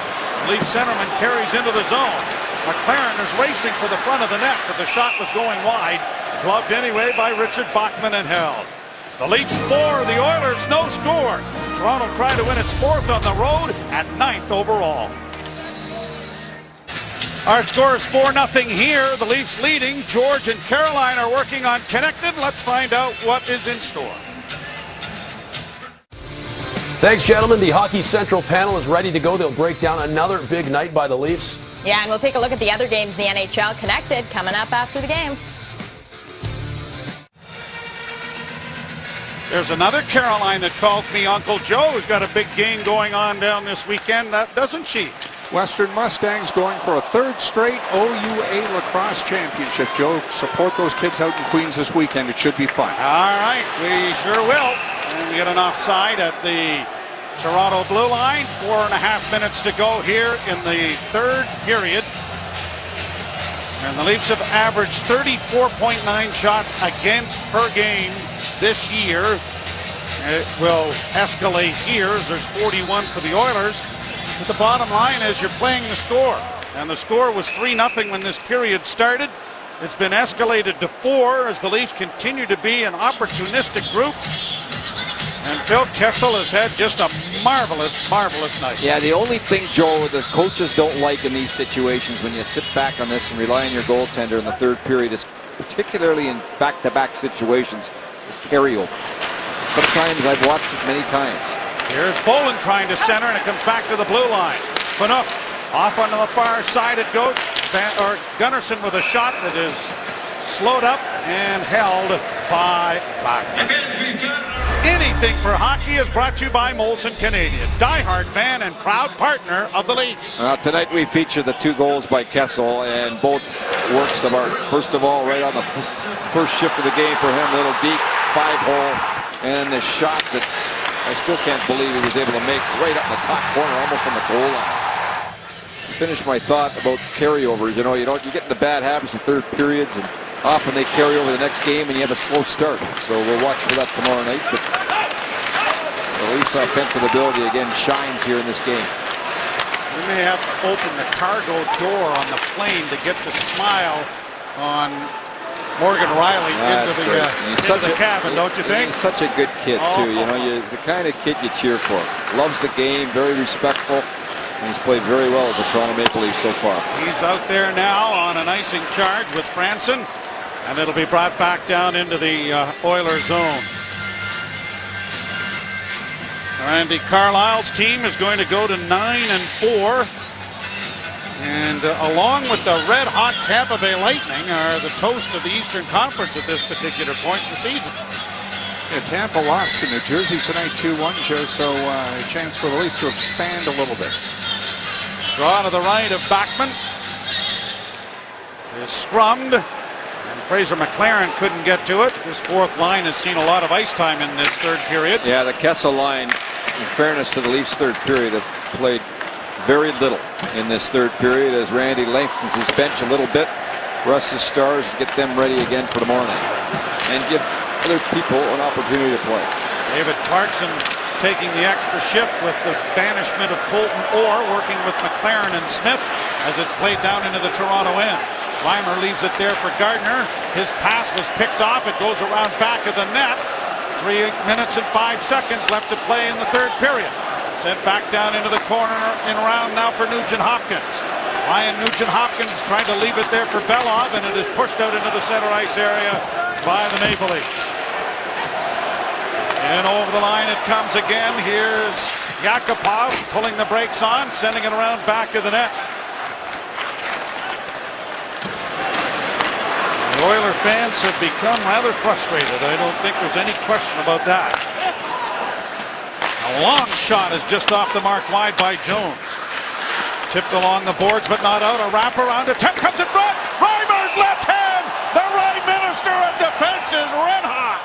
Leaf centerman carries into the zone. McLaren is racing for the front of the net, but the shot was going wide. Gloved anyway by Richard Bachman and held. The Leafs 4, the Oilers no score. Toronto trying to win its 4th on the road and 9th overall. Our score is 4-0 here. The Leafs leading. George and Caroline are working on connected. Let's find out what is in store. Thanks, gentlemen. The Hockey Central panel is ready to go. They'll break down another big night by the Leafs. Yeah, and we'll take a look at the other games in the NHL connected coming up after the game. There's another Caroline that calls me Uncle Joe, who's got a big game going on down this weekend, doesn't she? Western Mustangs going for a 3rd straight OUA lacrosse championship. Joe, support those kids out in Queens this weekend. It should be fun. All right, we sure will. And we get an offside at the Toronto blue line. 4.5 minutes to go here in the 3rd period. And the Leafs have averaged 34.9 shots against per game this year. It will escalate here as there's 41 for the Oilers. But the bottom line is you're playing the score. And the score was 3-0 when this period started. It's been escalated to 4 as the Leafs continue to be an opportunistic group. And Phil Kessel has had just a marvelous, marvelous night. Yeah, the only thing, Joe, the coaches don't like in these situations when you sit back on this and rely on your goaltender in the 3rd period, is particularly in back-to-back situations, is carryover. Sometimes I've watched it many times. Here's Bolin trying to center, and it comes back to the blue line. Phaneuf off onto the far side it goes. Gunnarsson with a shot that is slowed up and held by Bachman. Anything for Hockey is brought to you by Molson Canadian, diehard fan and proud partner of the Leafs. Tonight we feature the 2 goals by Kessel, and both works of art. First of all, right on the first shift of the game for him, little deep 5-hole, and the shot that I still can't believe he was able to make right up in the top corner, almost on the goal line. Finish my thought about carryovers. You get into bad habits in third periods, and often they carry over the next game, and you have a slow start. So we'll watch for that tomorrow night. But the Leafs' offensive ability again shines here in this game. We may have to open the cargo door on the plane to get the smile on Morgan Riley into the cabin, don't you think? He's such a good kid, too. He's the kind of kid you cheer for. Loves the game, very respectful, and he's played very well as a Toronto Maple Leaf so far. He's out there now on an icing charge with Franson, and it'll be brought back down into the Oilers zone. Randy Carlyle's team is going to go to 9-4. And along with the red-hot Tampa Bay Lightning are the toast of the Eastern Conference at this particular point in the season. Yeah, Tampa lost to New Jersey tonight 2-1, Joe, so a chance for the Leafs to expand a little bit. Draw to the right of Backman. Is scrummed. And Fraser McLaren couldn't get to it. This fourth line has seen a lot of ice time in this third period. Yeah, the Kessel line, in fairness to the Leafs' third period, have played very little in this third period as Randy lengthens his bench a little bit, rests his stars, get them ready again for tomorrow night, and give other people an opportunity to play. David Clarkson taking the extra shift with the banishment of Colton Orr, working with McLaren and Smith as it's played down into the Toronto end. Reimer leaves it there for Gardner. His pass was picked off. It goes around back of the net. 3 minutes and 5 seconds left to play in the third period. Sent back down into the corner in round now for Nugent Hopkins. Ryan Nugent Hopkins trying to leave it there for Belov, and it is pushed out into the center ice area by the Maple Leafs. And over the line it comes again. Here's Yakupov pulling the brakes on, sending it around back of the net. The Oiler fans have become rather frustrated. I don't think there's any question about that. A long shot is just off the mark wide by Jones. Tipped along the boards but not out. A wraparound attempt comes in front. Reimer's left hand. The right minister of defense is red hot.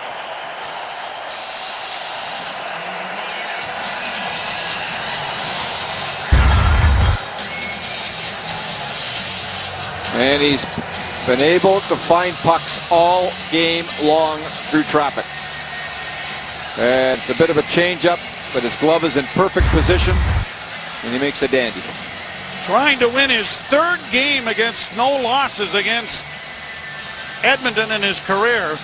And he's been able to find pucks all game long through traffic. And it's a bit of a change-up, but his glove is in perfect position, and he makes a dandy. Trying to win his third game against no losses against Edmonton in his career.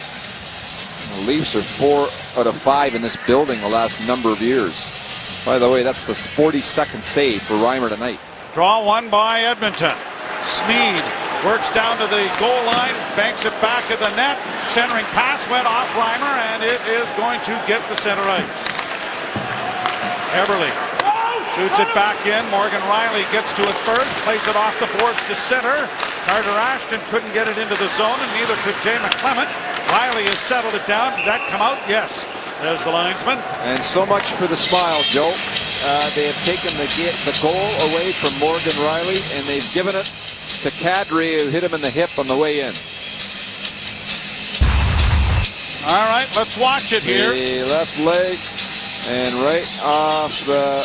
The Leafs are 4 out of 5 in this building the last number of years. By the way, that's the 42nd save for Reimer tonight. Draw one by Edmonton. Smead works down to the goal line, banks it back at the net. Centering pass went off Reimer, and it is going to get the center ice. Eberle shoots it back in. Morgan Riley gets to it first, plays it off the boards to center. Carter Ashton couldn't get it into the zone, and neither could Jay McClement. Riley has settled it down. Did that come out? Yes. There's the linesman. And so much for the smile, Joe. They have taken the goal away from Morgan Riley, and they've given it to Kadri, who hit him in the hip on the way in. All right, let's watch it here. The left leg, and right off the...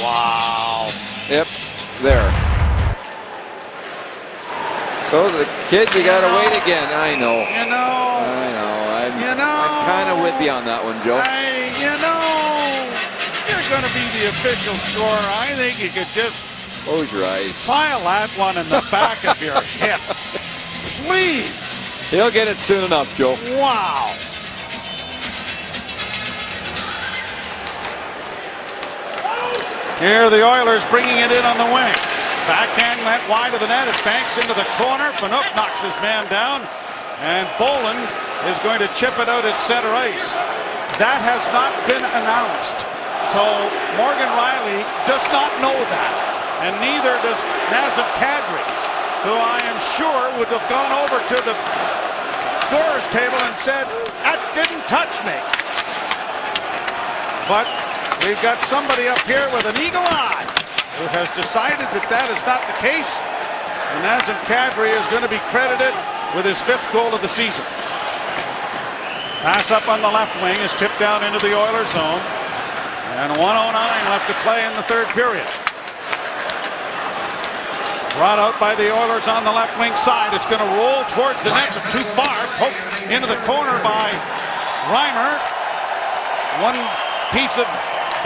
Wow. Yep, there. So the kid, you gotta wait again. I know. I'm kind of with you on that one, Joe. You're going to be the official scorer. I think you could just close your eyes. File that one in the back of your hip. Please. He'll get it soon enough, Joe. Wow. Here the Oilers bringing it in on the wing. Backhand went wide of the net. It banks into the corner. Fanuk knocks his man down. And Boland is going to chip it out at center ice. That has not been announced. So Morgan Riley does not know that. And neither does Nazem Kadri, who I am sure would have gone over to the scorer's table and said, that didn't touch me. But we've got somebody up here with an eagle eye who has decided that that is not the case. And Nazem Kadri is going to be credited with his 5th goal of the season. Pass up on the left wing is tipped down into the Oilers zone. And 1:09 left to play in the 3rd period. Brought out by the Oilers on the left wing side. It's going to roll towards the net, but too far. Poked into the corner by Reimer. One piece of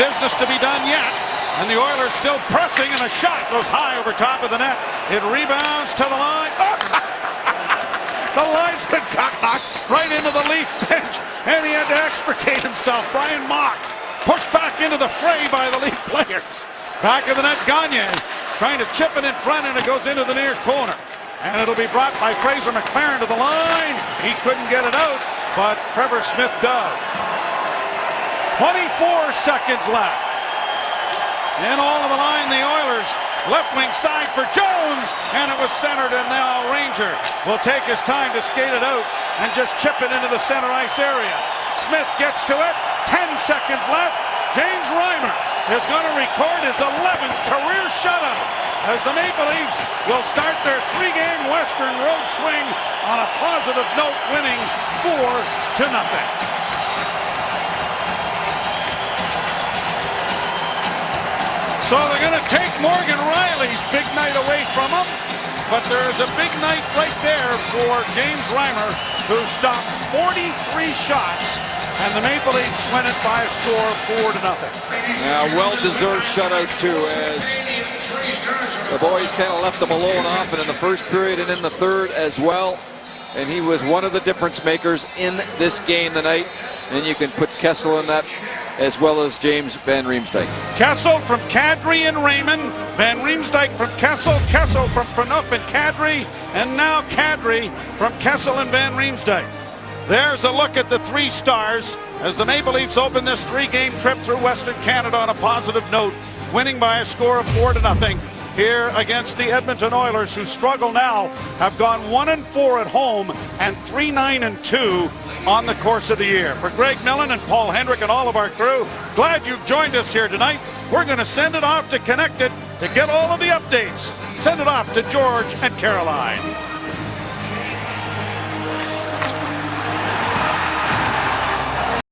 business to be done yet. And the Oilers still pressing, and a shot goes high over top of the net. It rebounds to the line. Oh! The linesman got knocked right into the Leaf bench, and he had to extricate himself. Brian Mock pushed back into the fray by the Leaf players. Back of the net, Gagne trying to chip it in front, and it goes into the near corner. And it'll be brought by Fraser McLaren to the line. He couldn't get it out, but Trevor Smith does. 24 seconds left. In all of the line, the Oilers. Left wing side for Jones, and it was centered, and now Ranger will take his time to skate it out and just chip it into the center ice area. Smith gets to it. 10 seconds left. James Reimer is going to record his 11th career shutout as the Maple Leafs will start their 3-game Western road swing on a positive note, winning 4-0. So they're going to take Morgan Rielly's big night away from him, but there's a big night right there for James Reimer, who stops 43 shots, and the Maple Leafs win it by a score of 4-0. Yeah, well-deserved shutout too, as the boys kind of left him alone often in the 1st period and in the 3rd as well. And he was one of the difference makers in this game tonight. And you can put Kessel in that, as well as James Van Riemsdyk. Kessel from Kadri and Raymond. Van Riemsdyk from Kessel. Kessel from Phaneuf and Kadri. And now Kadri from Kessel and Van Riemsdyk. There's a look at the 3 stars as the Maple Leafs open this 3-game trip through Western Canada on a positive note, winning by a score of 4-0 here against the Edmonton Oilers, who struggle now, have gone 1-4 at home and 3-9-2 on the course of the year. For Greg Millen and Paul Hendrick and all of our crew, glad you've joined us here tonight. We're going to send it off to Connected to get all of the updates. Send it off to George and Caroline.